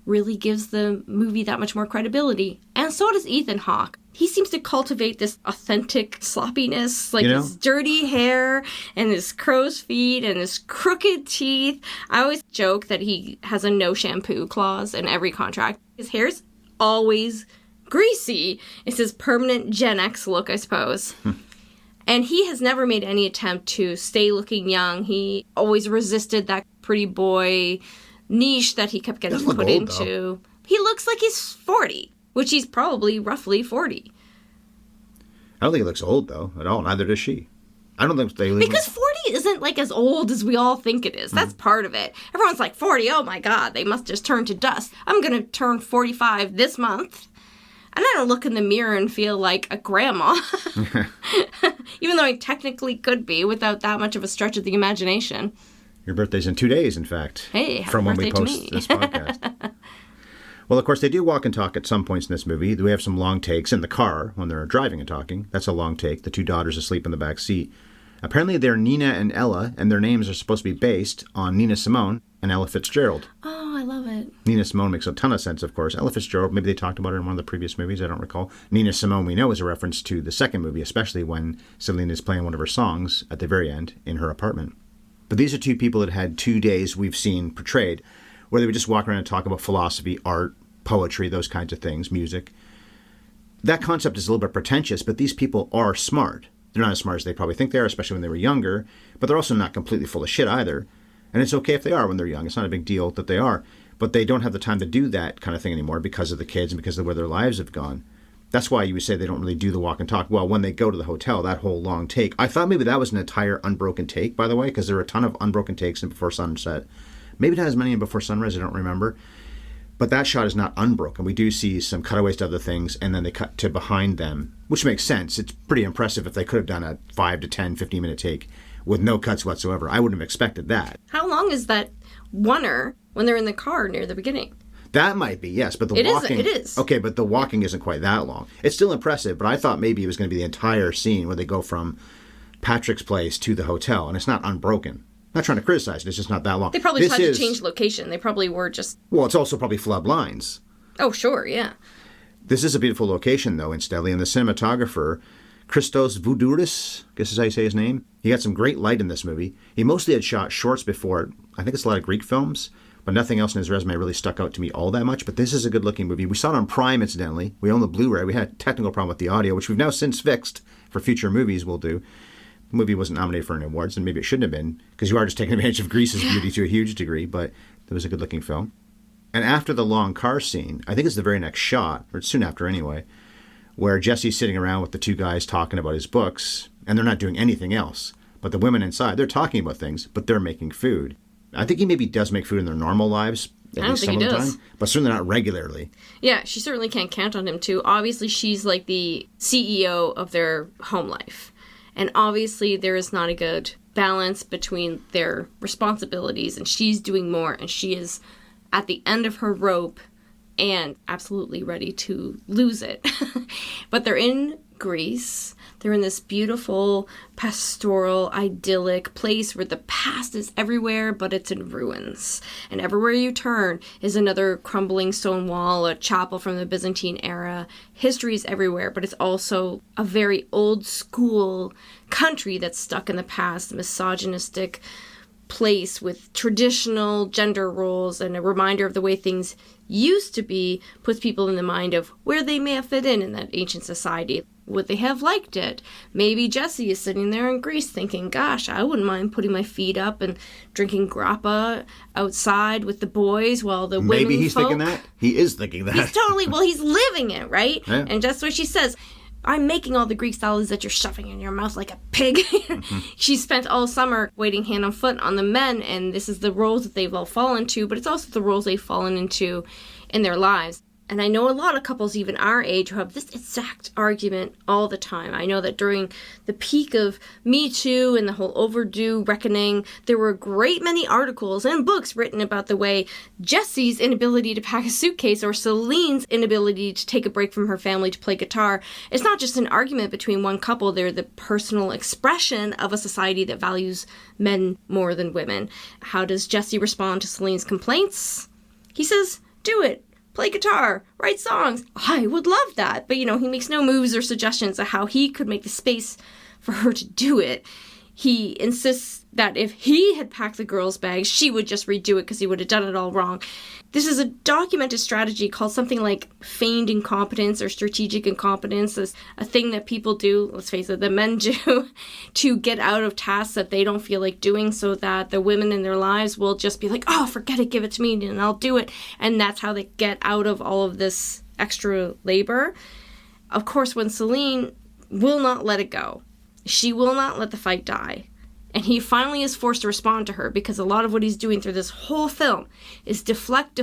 really gives the movie that much more credibility. And so does Ethan Hawke. He seems to cultivate this authentic sloppiness, like his dirty hair and his crow's feet and his crooked teeth. I always joke that he has a no shampoo clause in every contract. His hair's always greasy. It's his permanent Gen X look, I suppose. And he has never made any attempt to stay looking young. He always resisted that pretty boy niche that he kept getting put into. Though. He looks like he's 40. Which he's probably roughly 40. I don't think he looks old, though, at all. Neither does she. I don't think they... Because 40 isn't, like, as old as we all think it is. That's part of it. Everyone's like, 40, oh my God, they must just turn to dust. I'm going to turn 45 this month. And I don't look in the mirror and feel like a grandma. Even though I technically could be without that much of a stretch of the imagination. Your birthday's in 2 days, in fact. Hey, happy from when birthday we post this podcast. Well, of course, they do walk and talk at some points in this movie. We have some long takes in the car when they're driving and talking. That's a long take. The two daughters asleep in the back seat. Apparently, they're Nina and Ella, and their names are supposed to be based on Nina Simone and Ella Fitzgerald. Oh, I love it. Nina Simone makes a ton of sense, of course. Ella Fitzgerald, maybe they talked about her in one of the previous movies, I don't recall. Nina Simone, we know, is a reference to the second movie, especially when Celine is playing one of her songs at the very end in her apartment. But these are two people that had 2 days we've seen portrayed, where they would just walk around and talk about philosophy, art, poetry, those kinds of things, music. That concept is a little bit pretentious, but these people are smart. They're not as smart as they probably think they are, especially when they were younger, but they're also not completely full of shit either. And it's okay if they are when they're young. It's not a big deal that they are. But they don't have the time to do that kind of thing anymore because of the kids and because of where their lives have gone. That's why you would say they don't really do the walk and talk. Well, when they go to the hotel, that whole long take. I thought maybe that was an entire unbroken take, by the way, because there were a ton of unbroken takes in Before Sunset. Maybe not as many in Before Sunrise, I don't remember. But that shot is not unbroken. We do see some cutaways to other things, and then they cut to behind them, which makes sense. It's pretty impressive if they could have done a 5 to 10, 15-minute take with no cuts whatsoever. I wouldn't have expected that. How long is that oneer when they're in the car near the beginning? That might be, yes, but the walking... It is. Okay, but the walking isn't quite that long. It's still impressive, but I thought maybe it was going to be the entire scene where they go from Patrick's place to the hotel, and it's not unbroken. I'm not trying to criticize it, it's just not that long. They probably tried to change location. They probably were just... Well, it's also probably flub lines. Oh, sure, yeah. This is a beautiful location, though, incidentally, and the cinematographer, Christos Voudouris, I guess is how you say his name, he got some great light in this movie. He mostly had shot shorts before. I think it's a lot of Greek films, but nothing else in his resume really stuck out to me all that much. But this is a good-looking movie. We saw it on Prime, incidentally. We own the Blu-ray. We had a technical problem with the audio, which we've now since fixed for future movies we'll do. The movie wasn't nominated for any awards, and maybe it shouldn't have been, because you are just taking advantage of Greece's beauty to a huge degree, but it was a good-looking film. And after the long car scene, I think it's the very next shot, or soon after anyway, where Jesse's sitting around with the two guys talking about his books, and they're not doing anything else. But the women inside, they're talking about things, but they're making food. I think he maybe does make food in their normal lives. I don't think he does. But certainly not regularly. Yeah, she certainly can't count on him to. Obviously, she's like the CEO of their home life. And obviously, there is not a good balance between their responsibilities, and she's doing more, and she is at the end of her rope and absolutely ready to lose it. But they're in Greece. They're in this beautiful, pastoral, idyllic place where the past is everywhere, but it's in ruins. And everywhere you turn is another crumbling stone wall, a chapel from the Byzantine era. History is everywhere, but it's also a very old school country that's stuck in the past, misogynistic place with traditional gender roles, and a reminder of the way things used to be puts people in the mind of where they may have fit in that ancient society. Would they have liked it? Maybe Jesse is sitting there in Greece thinking, gosh, I wouldn't mind putting my feet up and drinking grappa outside with the boys while the women Maybe he's thinking that. He is thinking that. He's totally, well, he's living it, right? Yeah. And that's what she says. I'm making all the Greek salads that you're shoving in your mouth like a pig. She spent all summer waiting hand and foot on the men, and this is the roles that they've all fallen into, but it's also the roles they've fallen into in their lives. And I know a lot of couples, even our age, who have this exact argument all the time. I know that during the peak of Me Too and the whole overdue reckoning, there were a great many articles and books written about the way Jesse's inability to pack a suitcase or Celine's inability to take a break from her family to play guitar. It's not just an argument between one couple. They're the personal expression of a society that values men more than women. How does Jesse respond to Celine's complaints? He says, do it. Play guitar, write songs. I would love that. But, he makes no moves or suggestions of how he could make the space for her to do it. He insists that if he had packed the girls' bags, she would just redo it because he would have done it all wrong. This is a documented strategy called something like feigned incompetence or strategic incompetence. It's a thing that people do, let's face it, the men do, to get out of tasks that they don't feel like doing so that the women in their lives will just be like, oh, forget it, give it to me and I'll do it. And that's how they get out of all of this extra labor. Of course, when Celine will not let it go, she will not let the fight die. And he finally is forced to respond to her because a lot of what he's doing through this whole film is deflect.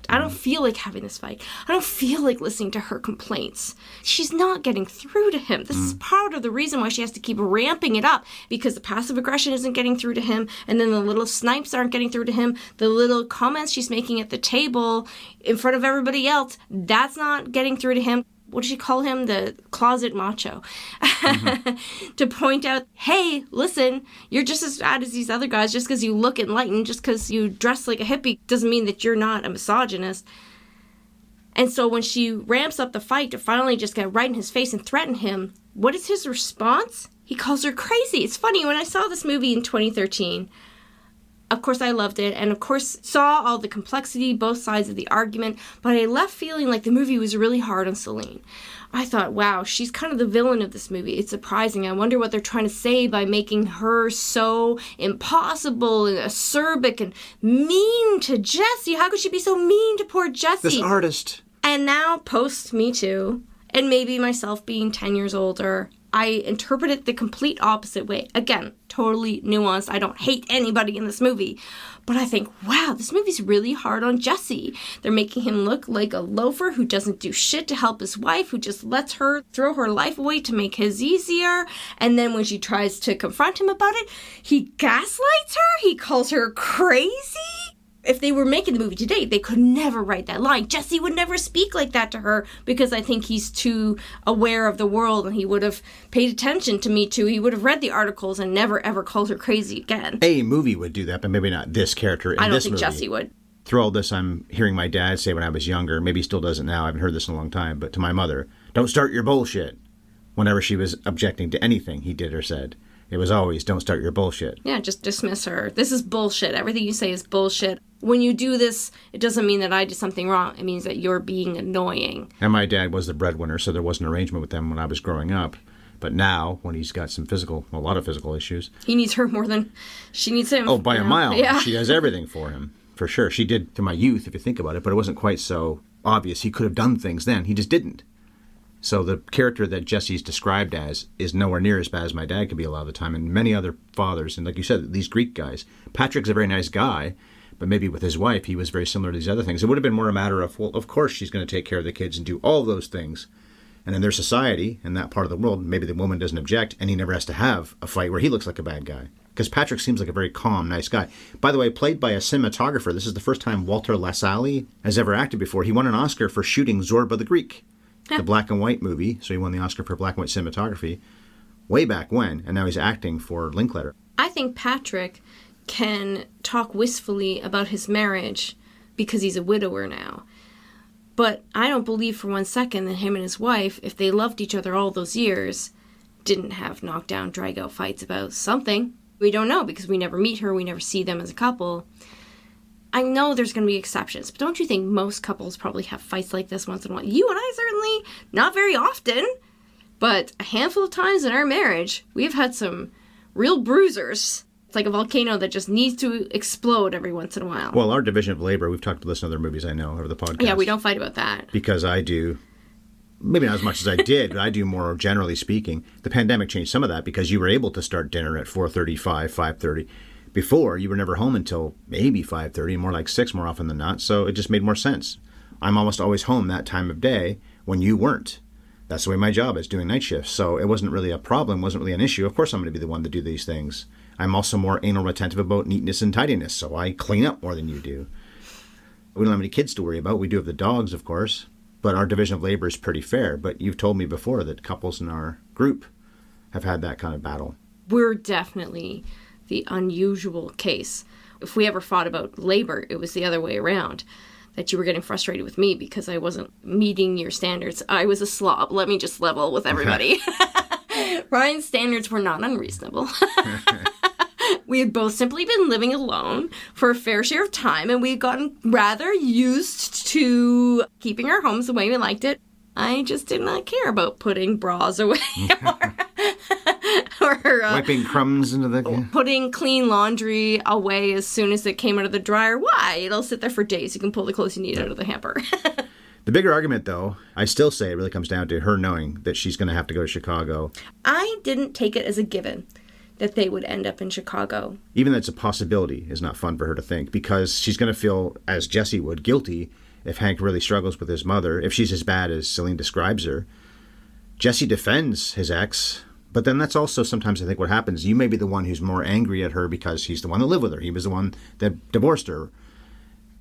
I don't feel like having this fight. I don't feel like listening to her complaints. She's not getting through to him. This is part of the reason why she has to keep ramping it up, because the passive aggression isn't getting through to him, and then the little snipes aren't getting through to him. The little comments she's making at the table in front of everybody else, that's not getting through to him. What does she call him? The closet macho. To point out, hey, listen, you're just as bad as these other guys. Just because you look enlightened, just because you dress like a hippie, doesn't mean that you're not a misogynist. And so when she ramps up the fight to finally just get right in his face and threaten him, what is his response? He calls her crazy. It's funny, when I saw this movie in 2013, of course, I loved it, and of course saw all the complexity, both sides of the argument, but I left feeling like the movie was really hard on Celine. I thought, wow, she's kind of the villain of this movie. It's surprising. I wonder what they're trying to say by making her so impossible and acerbic and mean to Jesse. How could she be so mean to poor Jesse? This artist. And now, post Me Too, and maybe myself being 10 years older, I interpret it the complete opposite way. Again, totally nuanced. I don't hate anybody in this movie. But I think, wow, this movie's really hard on Jesse. They're making him look like a loafer who doesn't do shit to help his wife, who just lets her throw her life away to make his easier. And then when she tries to confront him about it, he gaslights her. He calls her crazy. If they were making the movie today, they could never write that line. Jesse would never speak like that to her because I think he's too aware of the world, and he would have paid attention to Me Too. He would have read the articles and never, ever called her crazy again. A movie would do that, but maybe not this character in this movie. I don't think Jesse would. Through all this, I'm hearing my dad say when I was younger, maybe he still does it now, I haven't heard this in a long time, but to my mother, don't start your bullshit. Whenever she was objecting to anything he did or said, it was always, don't start your bullshit. Yeah, just dismiss her. This is bullshit. Everything you say is bullshit. When you do this, it doesn't mean that I did something wrong. It means that you're being annoying. And my dad was the breadwinner, so there was an arrangement with them when I was growing up. But now, when he's got a lot of physical issues. He needs her more than she needs him. Oh, by a mile. Yeah. She does everything for him, for sure. She did to my youth, if you think about it, but it wasn't quite so obvious. He could have done things then. He just didn't. So the character that Jesse's described as is nowhere near as bad as my dad could be a lot of the time, and many other fathers. And like you said, these Greek guys. Patrick's a very nice guy, but maybe with his wife, he was very similar to these other things. It would have been more a matter of, well, of course she's going to take care of the kids and do all of those things. And in their society, in that part of the world, maybe the woman doesn't object, and he never has to have a fight where he looks like a bad guy. Because Patrick seems like a very calm, nice guy. By the way, played by a cinematographer. This is the first time Walter Lasalli has ever acted before. He won an Oscar for shooting Zorba the Greek, the black and white movie. So he won the Oscar for black and white cinematography way back when, and now he's acting for Linklater. I think Patrick can talk wistfully about his marriage because he's a widower now. But I don't believe for 1 second that him and his wife, if they loved each other all those years, didn't have knockdown, drag-out fights about something. We don't know because we never meet her, we never see them as a couple. I know there's going to be exceptions, but don't you think most couples probably have fights like this once in a while? You and I certainly, not very often, but a handful of times in our marriage, we've had some real bruisers. It's like a volcano that just needs to explode every once in a while. Well, our division of labor, we've talked about this in other movies I know over the podcast. Yeah, we don't fight about that. Because I do, maybe not as much as I did, but I do more generally speaking. The pandemic changed some of that because you were able to start dinner at 4:35, 5:30. Before, you were never home until maybe 5:30, more like 6 more often than not, so it just made more sense. I'm almost always home that time of day when you weren't. That's the way my job is, doing night shifts. So it wasn't really a problem, wasn't really an issue. Of course I'm going to be the one to do these things. I'm also more anal retentive about neatness and tidiness, so I clean up more than you do. We don't have any kids to worry about. We do have the dogs, of course, but our division of labor is pretty fair. But you've told me before that couples in our group have had that kind of battle. We're definitely the unusual case. If we ever fought about labor, it was the other way around. That you were getting frustrated with me because I wasn't meeting your standards. I was a slob. Let me just level with everybody. Ryan's standards were not unreasonable. We had both simply been living alone for a fair share of time, and we had gotten rather used to keeping our homes the way we liked it. I just did not care about putting bras away or wiping crumbs into the... Putting clean laundry away as soon as it came out of the dryer. Why? It'll sit there for days. You can pull the clothes you need out of the hamper. The bigger argument, though, I still say it really comes down to her knowing that she's going to have to go to Chicago. I didn't take it as a given that they would end up in Chicago. Even that's a possibility is not fun for her to think, because she's going to feel, as Jesse would, guilty if Hank really struggles with his mother, if she's as bad as Celine describes her. Jesse defends his ex, but then that's also sometimes I think what happens. You may be the one who's more angry at her because he's the one that lived with her. He was the one that divorced her.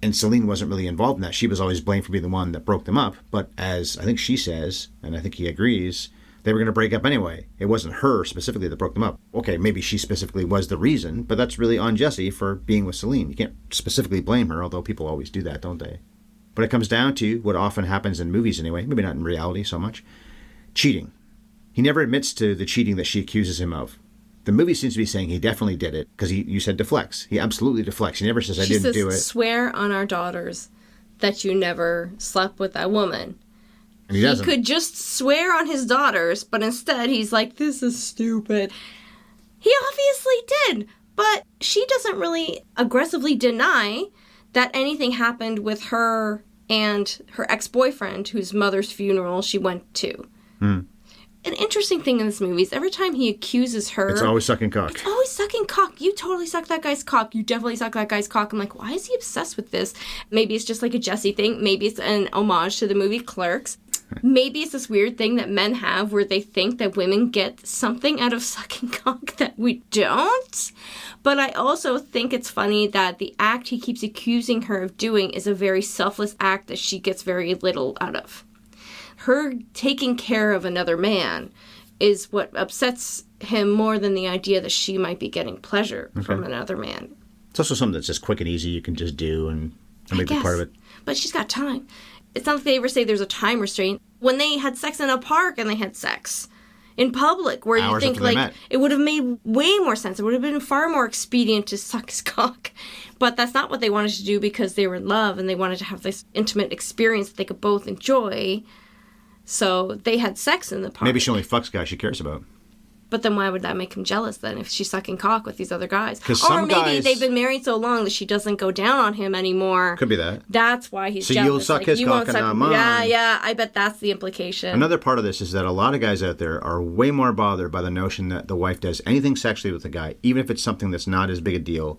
And Celine wasn't really involved in that. She was always blamed for being the one that broke them up. But as I think she says, and I think he agrees, they were going to break up anyway. It wasn't her specifically that broke them up. Okay, maybe she specifically was the reason, but that's really on Jesse for being with Celine. You can't specifically blame her, although people always do that, don't they? But it comes down to what often happens in movies anyway, maybe not in reality so much, cheating. He never admits to the cheating that she accuses him of. The movie seems to be saying he definitely did it, because you said deflects. He absolutely deflects. He never says, I didn't do it. She says, swear on our daughters that you never slept with that woman. And he doesn't. Could just swear on his daughters, but instead he's like, this is stupid. He obviously did, but she doesn't really aggressively deny that anything happened with her and her ex-boyfriend, whose mother's funeral she went to. An interesting thing in this movie is every time he accuses her... It's always sucking cock. It's always sucking cock. You totally suck that guy's cock. You definitely suck that guy's cock. I'm like, why is he obsessed with this? Maybe it's just like a Jesse thing. Maybe it's an homage to the movie Clerks. Maybe it's this weird thing that men have where they think that women get something out of sucking cock that we don't. But I also think it's funny that the act he keeps accusing her of doing is a very selfless act that she gets very little out of. Her taking care of another man is what upsets him more than the idea that she might be getting pleasure from another man. It's also something that's just quick and easy you can just do and maybe part of it. But she's got time. It's not like they ever say there's a time restraint. When they had sex in a park and they had sex in public, where Hours you think like it would have made way more sense. It would have been far more expedient to suck his cock. But that's not what they wanted to do because they were in love and they wanted to have this intimate experience that they could both enjoy. So they had sex in the park. Maybe she only fucks guys she cares about. But then why would that make him jealous then if she's sucking cock with these other guys? 'Cause Or some maybe guys- they've been married so long that she doesn't go down on him anymore. Could be that. That's why he's So jealous. you'll suck his you cock won't and suck- not mine. Yeah, I bet that's the implication. Another part of this is that a lot of guys out there are way more bothered by the notion that the wife does anything sexually with the guy, even if it's something that's not as big a deal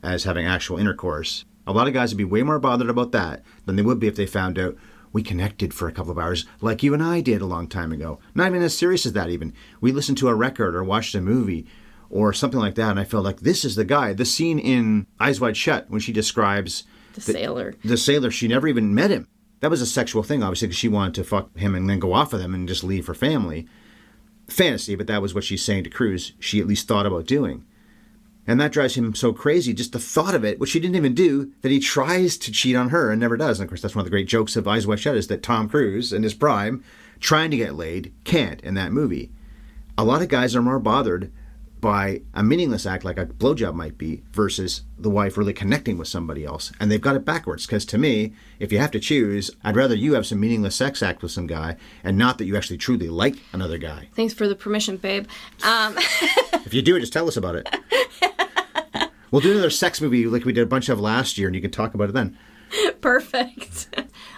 as having actual intercourse. A lot of guys would be way more bothered about that than they would be if they found out we connected for a couple of hours like you and I did a long time ago. Not even as serious as that even. We listened to a record or watched a movie or something like that, and I felt like this is the guy. The scene in Eyes Wide Shut when she describes the sailor. The sailor, she never even met him. That was a sexual thing, obviously, because she wanted to fuck him and then go off with him and just leave her family. Fantasy, but that was what she's saying to Cruz she at least thought about doing. And that drives him so crazy, just the thought of it, which she didn't even do, that he tries to cheat on her and never does. And of course, that's one of the great jokes of Eyes Wide Shut is that Tom Cruise, in his prime, trying to get laid, can't in that movie. A lot of guys are more bothered by a meaningless act like a blowjob might be versus the wife really connecting with somebody else. And they've got it backwards, because to me, if you have to choose, I'd rather you have some meaningless sex act with some guy and not that you actually truly like another guy. Thanks for the permission, babe. If you do it, just tell us about it. We'll do another sex movie like we did a bunch of last year, and you can talk about it then. Perfect.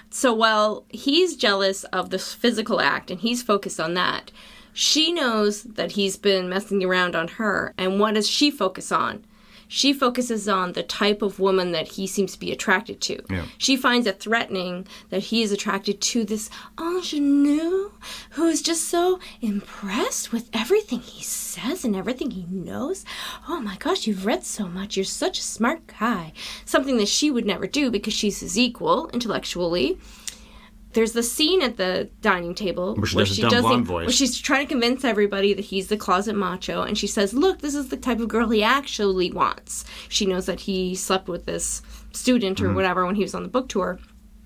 So while he's jealous of the physical act and he's focused on that, she knows that he's been messing around on her. And what does she focus on? She focuses on the type of woman that he seems to be attracted to. Yeah. She finds it threatening that he is attracted to this ingenue who is just so impressed with everything he says and everything he knows. Oh my gosh, you've read so much. You're such a smart guy. Something that she would never do because she's his equal intellectually. There's the scene at the dining table Where she does a dumb blonde voice. where she's trying to convince everybody that he's the closet macho, and she says, look, this is the type of girl he actually wants. She knows that he slept with this student or whatever when he was on the book tour.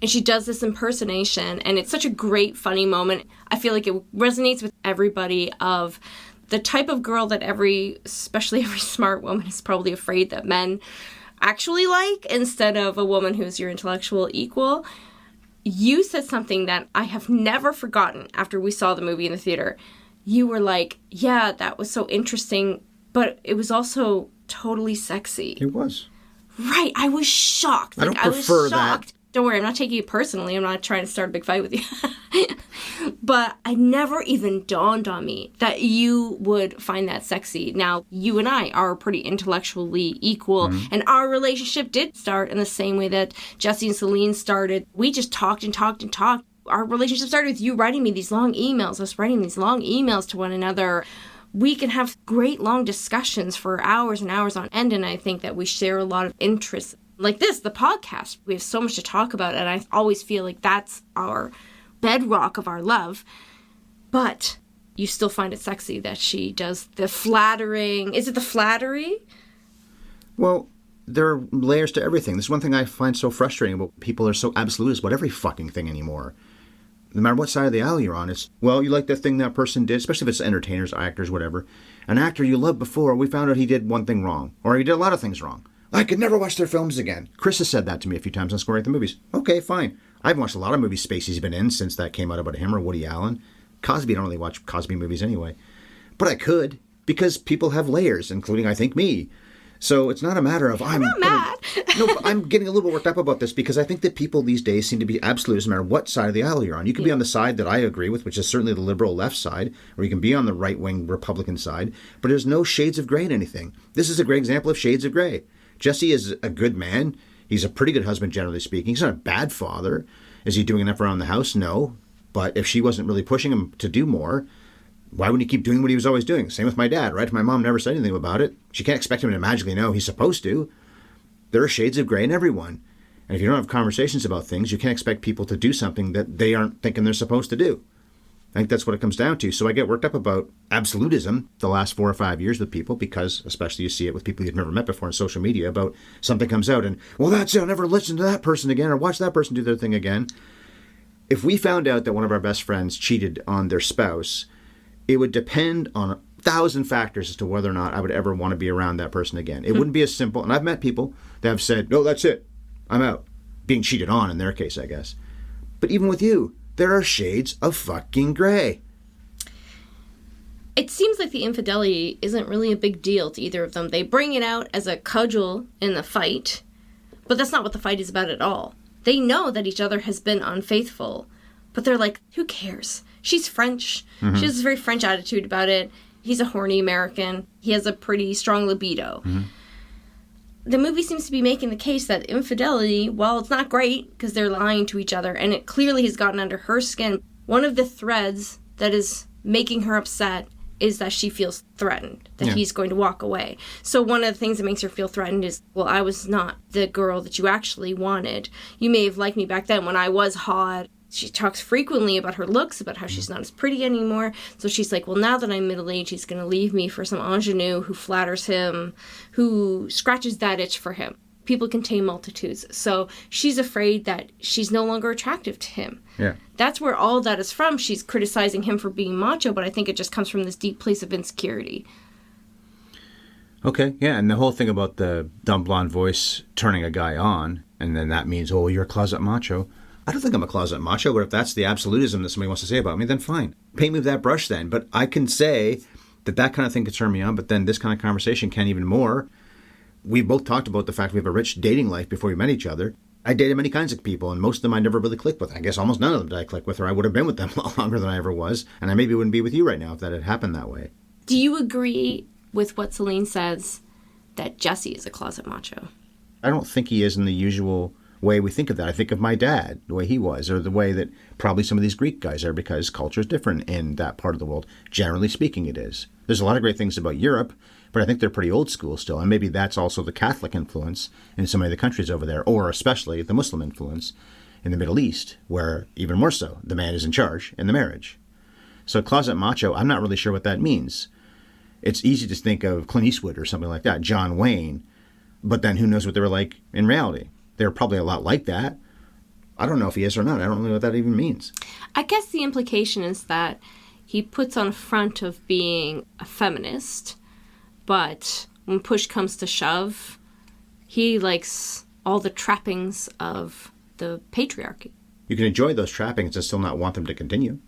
And she does this impersonation, and it's such a great, funny moment. I feel like it resonates with everybody of the type of girl that especially every smart woman is probably afraid that men actually like, instead of a woman who's your intellectual equal. You said something that I have never forgotten after we saw the movie in the theater. You were like, yeah, that was so interesting, but it was also totally sexy. It was. Right. I was shocked. I don't prefer that. Don't worry, I'm not taking it personally. I'm not trying to start a big fight with you. But I never even dawned on me that you would find that sexy. Now, you and I are pretty intellectually equal, and our relationship did start in the same way that Jesse and Celine started. We just talked and talked and talked. Our relationship started with you writing me these long emails, us writing these long emails to one another. We can have great long discussions for hours and hours on end, and I think that we share a lot of interests. Like this, the podcast, we have so much to talk about, and I always feel like that's our bedrock of our love. But you still find it sexy that she does the flattering. Is it the flattery? Well, there are layers to everything. This is one thing I find so frustrating about people are so absolutist about every fucking thing anymore. No matter what side of the aisle you're on, it's, well, you like that thing that person did, especially if it's entertainers, actors, whatever. An actor you loved before, we found out he did one thing wrong, or he did a lot of things wrong. I could never watch their films again. Chris has said that to me a few times on Scoring the Movies. Okay, fine. I haven't watched a lot of movies Spacey's been in since that came out about him or Woody Allen. Cosby, I don't really watch Cosby movies anyway. But I could, because people have layers, including, I think, me. So it's not a matter of I'm not mad. No, but I'm getting a little bit worked up about this because I think that people these days seem to be absolute, no matter what side of the aisle you're on. You can be on the side that I agree with, which is certainly the liberal left side, or you can be on the right-wing Republican side, but there's no shades of gray in anything. This is a great example of shades of gray. Jesse is a good man. He's a pretty good husband, generally speaking. He's not a bad father. Is he doing enough around the house? No. But if she wasn't really pushing him to do more, why wouldn't he keep doing what he was always doing? Same with my dad, right? My mom never said anything about it. She can't expect him to magically know he's supposed to. There are shades of gray in everyone. And if you don't have conversations about things, you can't expect people to do something that they aren't thinking they're supposed to do. I think that's what it comes down to. So I get worked up about absolutism the last 4 or 5 years with people because, especially you see it with people you've never met before on social media, about something comes out and, well, that's it, I'll never listen to that person again or watch that person do their thing again. If we found out that one of our best friends cheated on their spouse, it would depend on 1,000 factors as to whether or not I would ever want to be around that person again. It wouldn't be as simple. And I've met people that have said, no, that's it. I'm out. Being cheated on in their case, I guess. But even with you, there are shades of fucking gray. It seems like the infidelity isn't really a big deal to either of them. They bring it out as a cudgel in the fight, but that's not what the fight is about at all. They know that each other has been unfaithful, but they're like, who cares? She's French. She has this very French attitude about it. He's a horny American. He has a pretty strong libido. The movie seems to be making the case that infidelity, while it's not great because they're lying to each other and it clearly has gotten under her skin, one of the threads that is making her upset is that she feels threatened, that he's going to walk away. So one of the things that makes her feel threatened is, well, I was not the girl that you actually wanted. You may have liked me back then when I was hot. She talks frequently about her looks, about how she's not as pretty anymore. So she's like, well, now that I'm middle-aged, he's going to leave me for some ingenue who flatters him, who scratches that itch for him. People can tame multitudes. So she's afraid that she's no longer attractive to him. Yeah. That's where all that is from. She's criticizing him for being macho, but I think it just comes from this deep place of insecurity. Okay, yeah, and the whole thing about the dumb blonde voice turning a guy on, and then that means, oh, you're a closet macho. I don't think I'm a closet macho, but if that's the absolutism that somebody wants to say about me, then fine. Paint me with that brush then. But I can say that kind of thing could turn me on, but then this kind of conversation can even more. We both talked about the fact we have a rich dating life before we met each other. I dated many kinds of people, and most of them I never really clicked with. I guess almost none of them did I click with, or I would have been with them a lot longer than I ever was, and I maybe wouldn't be with you right now if that had happened that way. Do you agree with what Celine says, that Jesse is a closet macho? I don't think he is in the usual way we think of that. I think of my dad, the way he was, or the way that probably some of these Greek guys are, because culture is different in that part of the world. Generally speaking, it is. There's a lot of great things about Europe, but I think they're pretty old school still, and maybe that's also the Catholic influence in so many of the countries over there, or especially the Muslim influence in the Middle East, where even more so, the man is in charge in the marriage. So closet macho, I'm not really sure what that means. It's easy to think of Clint Eastwood or something like that, John Wayne, but then who knows what they were like in reality. They're probably a lot like that. I don't know if he is or not. I don't know what that even means. I guess the implication is that he puts on a front of being a feminist, but when push comes to shove, he likes all the trappings of the patriarchy. You can enjoy those trappings and still not want them to continue.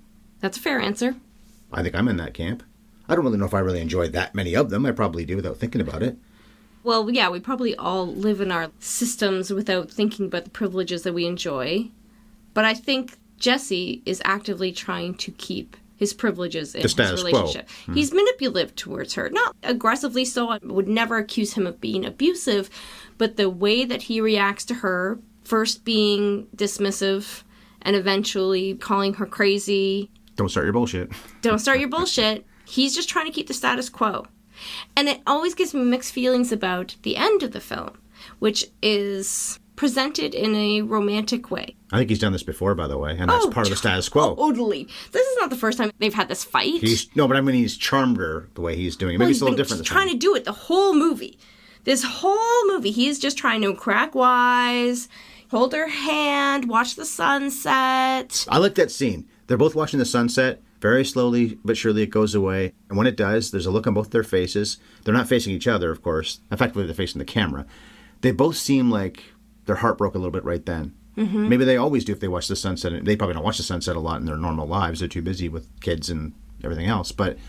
That's a fair answer. I think I'm in that camp. I don't really know if I really enjoy that many of them. I probably do without thinking about it. Well, yeah, we probably all live in our systems without thinking about the privileges that we enjoy. But I think Jesse is actively trying to keep his privileges in his relationship. He's manipulative towards her. Not aggressively so. I would never accuse him of being abusive. But the way that he reacts to her, first being dismissive and eventually calling her crazy. Don't start your bullshit. Don't start your bullshit. He's just trying to keep the status quo. And it always gives me mixed feelings about the end of the film, which is presented in a romantic way. I think he's done this before, by the way, and that's part of the status quo. Totally. This is not the first time they've had this fight. But I mean, he's charmed her the way he's doing it. Maybe it's a little different. He's trying to do it the whole movie. This whole movie, he is just trying to crack wise, hold her hand, watch the sunset. I like that scene. They're both watching the sunset. Very slowly but surely it goes away. And when it does, there's a look on both their faces. They're not facing each other, of course. Effectively, they're facing the camera. They both seem like their heart broke a little bit right then. Mm-hmm. Maybe they always do if they watch the sunset. They probably don't watch the sunset a lot in their normal lives. They're too busy with kids and everything else. But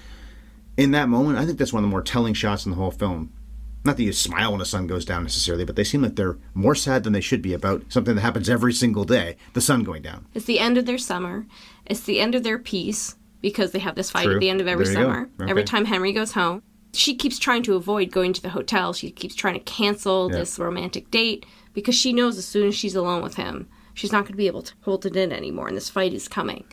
in that moment, I think that's one of the more telling shots in the whole film. Not that you smile when the sun goes down necessarily, but they seem like they're more sad than they should be about something that happens every single day, the sun going down. It's the end of their summer. It's the end of their peace, because they have this fight at the end of every summer. Okay. Every time Henry goes home. She keeps trying to avoid going to the hotel. She keeps trying to cancel this romantic date because she knows as soon as she's alone with him, she's not going to be able to hold it in anymore, and this fight is coming.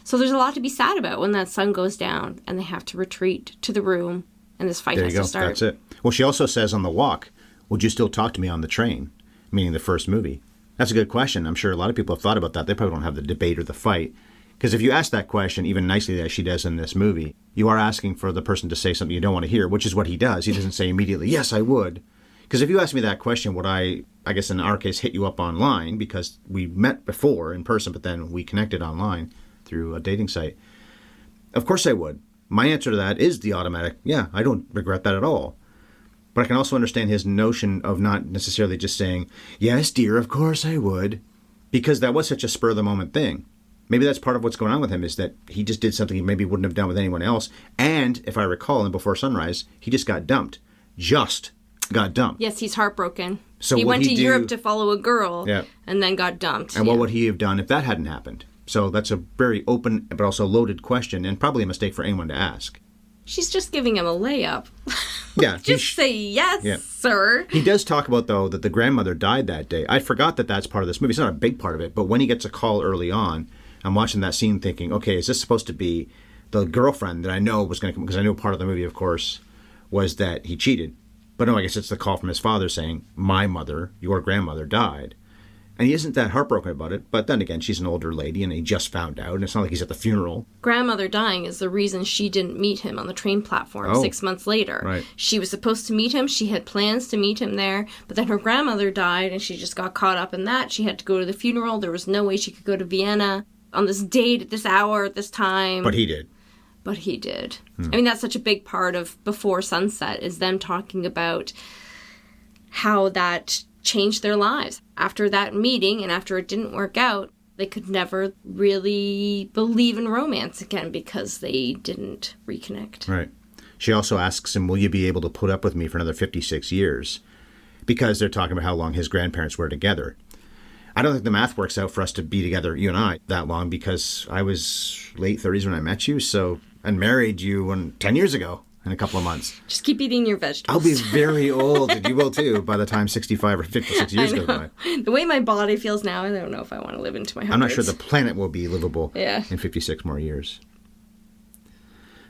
So there's a lot to be sad about when that sun goes down and they have to retreat to the room and this fight has to start. That's it. Well, she also says on the walk, would you still talk to me on the train? Meaning the first movie. That's a good question. I'm sure a lot of people have thought about that. They probably don't have the debate or the fight. Because if you ask that question, even nicely as she does in this movie, you are asking for the person to say something you don't want to hear, which is what he does. He doesn't say immediately, yes, I would. Because if you ask me that question, would I guess in our case, hit you up online, because we met before in person, but then we connected online through a dating site. Of course I would. My answer to that is the automatic, yeah, I don't regret that at all. But I can also understand his notion of not necessarily just saying, yes, dear, of course I would. Because that was such a spur-of-the-moment thing. maybe that's part of what's going on with him, is that he just did something he maybe wouldn't have done with anyone else. And if I recall, in Before Sunrise, he just got dumped. Just got dumped. Yes, he's heartbroken. So he would went he to do- Europe to follow a girl Yeah. and then got dumped. And what would he have done if that hadn't happened? So that's a very open but also loaded question, and probably a mistake for anyone to ask. She's just giving him a layup. Yeah. Just say yes, Yeah. sir. He does talk about, though, that the grandmother died that day. I forgot that that's part of this movie. It's not a big part of it, but when he gets a call early on, I'm watching that scene thinking, okay, is this supposed to be the girlfriend that I know was going to come? Because I know part of the movie, of course, was that he cheated. But no, I guess it's the call from his father saying, my mother, your grandmother, died. And he isn't that heartbroken about it. But then again, she's an older lady, and he just found out. And it's not like he's at the funeral. Grandmother dying is the reason she didn't meet him on the train platform Oh. 6 months later. Right. She was supposed to meet him. She had plans to meet him there, but then her grandmother died and she just got caught up in that. She had to go to the funeral. There was no way she could go to Vienna on this date at this hour at this time. But he did. But he did. I mean, that's such a big part of Before Sunset, is them talking about how that changed their lives. After that meeting and after it didn't work out, they could never really believe in romance again because they didn't reconnect. Right. She also asks him, will you be able to put up with me for another 56 years? Because they're talking about how long his grandparents were together. I don't think the math works out for us to be together, you and I, that long, because I was late 30s when I met you, and married you 10 years ago in a couple of months. Just keep eating your vegetables. I'll be very old, and you will too, by the time 65 or 56 years go by. The way my body feels now, I don't know if I want to live into my hundreds. I'm not sure the planet will be livable Yeah. in 56 more years.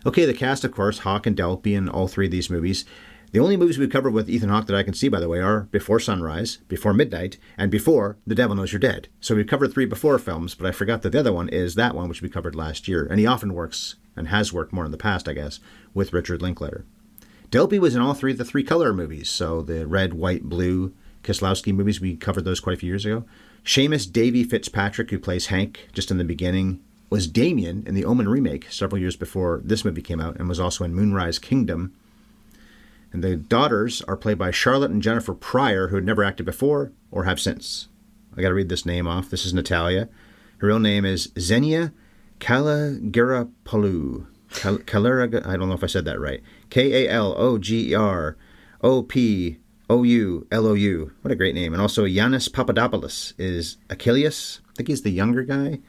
Okay, the cast, of course, Hawke and Delpy in all three of these movies. The only movies we've covered with Ethan Hawke that I can see, by the way, are Before Sunrise, Before Midnight, and Before The Devil Knows You're Dead. So we've covered 3 Before films, but I forgot that the other one is that one, which we covered last year. And he often works, and has worked more in the past, I guess, with Richard Linklater. Delpy was in all 3 of the 3 color movies, so the red, white, blue Kieslowski movies, we covered those quite a few years ago. Seamus Davy Fitzpatrick, who plays Hank just in the beginning, was Damien in the Omen remake several years before this movie came out, and was also in Moonrise Kingdom. And the daughters are played by Charlotte and Jennifer Pryor, who had never acted before or have since. I got to read this name off. This is Natalia. Her real name is Xenia Kalogerapoulou. I don't know if I said that right. Kalogerapoulou. What a great name. And also Yanis Papadopoulos is Achilles. I think he's the younger guy,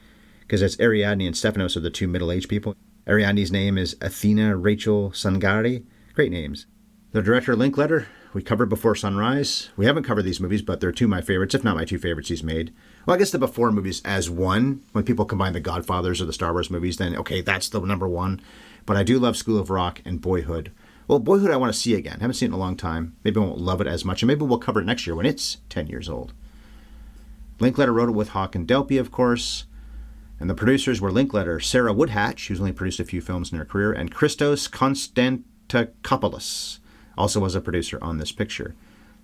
because it's Ariadne and Stephanos are the 2 middle-aged people. Ariadne's name is Athena Rachel Sangari. Great names. The director, Linklater, we covered Before Sunrise. We haven't covered these movies, but they're 2 of my favorites, if not my 2 favorites he's made. Well, I guess the Before movies as one. When people combine the Godfathers or the Star Wars movies, then, okay, that's the number 1. But I do love School of Rock and Boyhood. Well, Boyhood I want to see again. Haven't seen it in a long time. Maybe I won't love it as much, and maybe we'll cover it next year when it's 10 years old. Linklater wrote it with Hawke and Delpy, of course. And the producers were Linklater, Sarah Woodhatch, who's only produced a few films in her career, and Christos Konstantakopoulos also was a producer on this picture.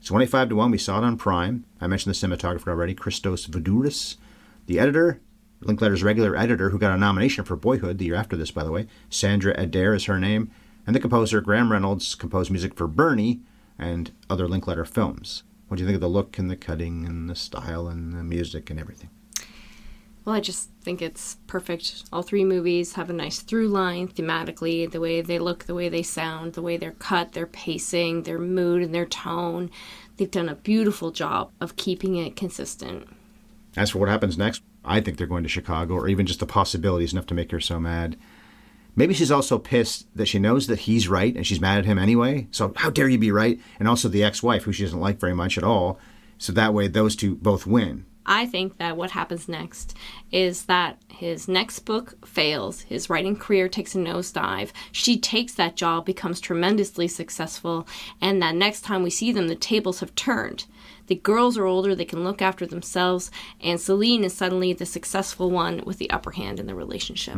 It's 25-1. We saw it on Prime. I mentioned the cinematographer already, Christos Voudouris. The editor, Linklater's regular editor, who got a nomination for Boyhood the year after this, by the way. Sandra Adair is her name. And the composer, Graham Reynolds, composed music for Bernie and other Linklater films. What do you think of the look and the cutting and the style and the music and everything? Well, I just think it's perfect. All 3 movies have a nice through line thematically, the way they look, the way they sound, the way they're cut, their pacing, their mood, and their tone. They've done a beautiful job of keeping it consistent. As for what happens next, I think they're going to Chicago, or even just the possibility is enough to make her so mad. Maybe she's also pissed that she knows that he's right and she's mad at him anyway. So how dare you be right? And also the ex-wife, who she doesn't like very much at all. So that way those 2 both win. I think that what happens next is that his next book fails, his writing career takes a nosedive, she takes that job, becomes tremendously successful, and that next time we see them, the tables have turned. The girls are older, they can look after themselves, and Celine is suddenly the successful one with the upper hand in the relationship.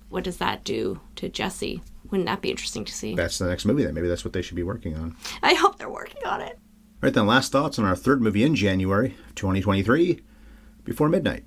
What does that do to Jesse? Wouldn't that be interesting to see? That's the next movie then. Maybe that's what they should be working on. I hope they're working on it. Right then, last thoughts on our 3rd movie in January 2023, Before Midnight.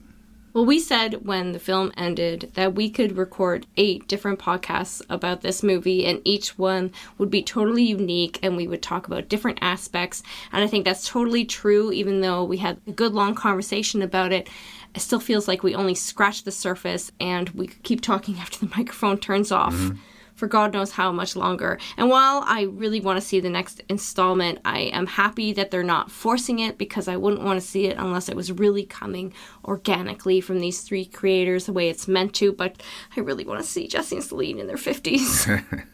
Well, we said when the film ended that we could record 8 different podcasts about this movie, and each one would be totally unique, and we would talk about different aspects. And I think that's totally true, even though we had a good long conversation about it. It still feels like we only scratched the surface, and we could keep talking after the microphone turns off. For God knows how much longer. And while I really want to see the next installment, I am happy that they're not forcing it, because I wouldn't want to see it unless it was really coming organically from these 3 creators the way it's meant to. But I really want to see Jesse and Celine in their 50s.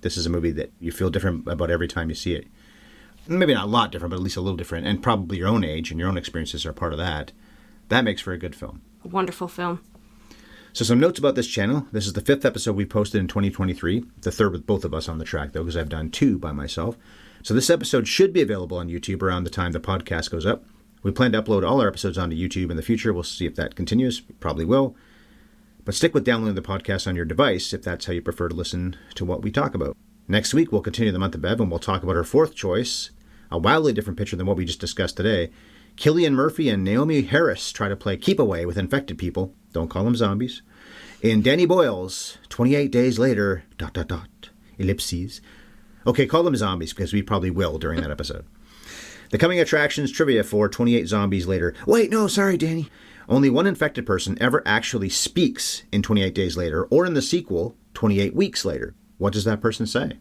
This is a movie that you feel different about every time you see it. Maybe not a lot different, but at least a little different. And probably your own age and your own experiences are part of that. That makes for a good film. A wonderful film. So some notes about this channel. This is the 5th episode we posted in 2023. The 3rd with both of us on the track, though, because I've done 2 by myself. So this episode should be available on YouTube around the time the podcast goes up. We plan to upload all our episodes onto YouTube in the future. We'll see if that continues. We probably will. But stick with downloading the podcast on your device if that's how you prefer to listen to what we talk about. Next week, we'll continue the month of Bev, and we'll talk about our 4th choice, a wildly different picture than what we just discussed today. Cillian Murphy and Naomi Harris try to play keep away with infected people. Don't call them zombies. In Danny Boyle's 28 Days Later, ... ellipses. Okay, call them zombies, because we probably will during that episode. The coming attractions trivia for 28 Zombies Later. Wait, no, sorry, Danny. Only one infected person ever actually speaks in 28 Days Later, or in the sequel, 28 Weeks Later. What does that person say?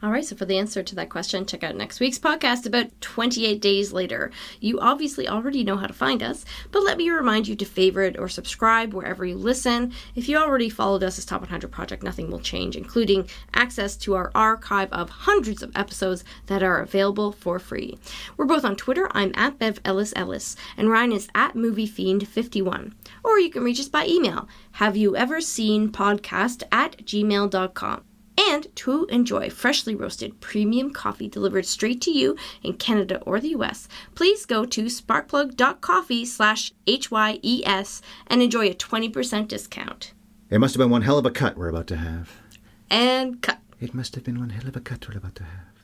All right, so for the answer to that question, check out next week's podcast about 28 Days Later. You obviously already know how to find us, but let me remind you to favorite or subscribe wherever you listen. If you already followed us as Top 100 Project, nothing will change, including access to our archive of hundreds of episodes that are available for free. We're both on Twitter. I'm at Bev Ellis Ellis, and Ryan is at MovieFiend51. Or you can reach us by email, haveyouverirseenpodcast@gmail.com. And to enjoy freshly roasted premium coffee delivered straight to you in Canada or the US, please go to sparkplug.coffee/HYES and enjoy a 20% discount. It must have been one hell of a cut we're about to have. And cut. It must have been one hell of a cut we're about to have.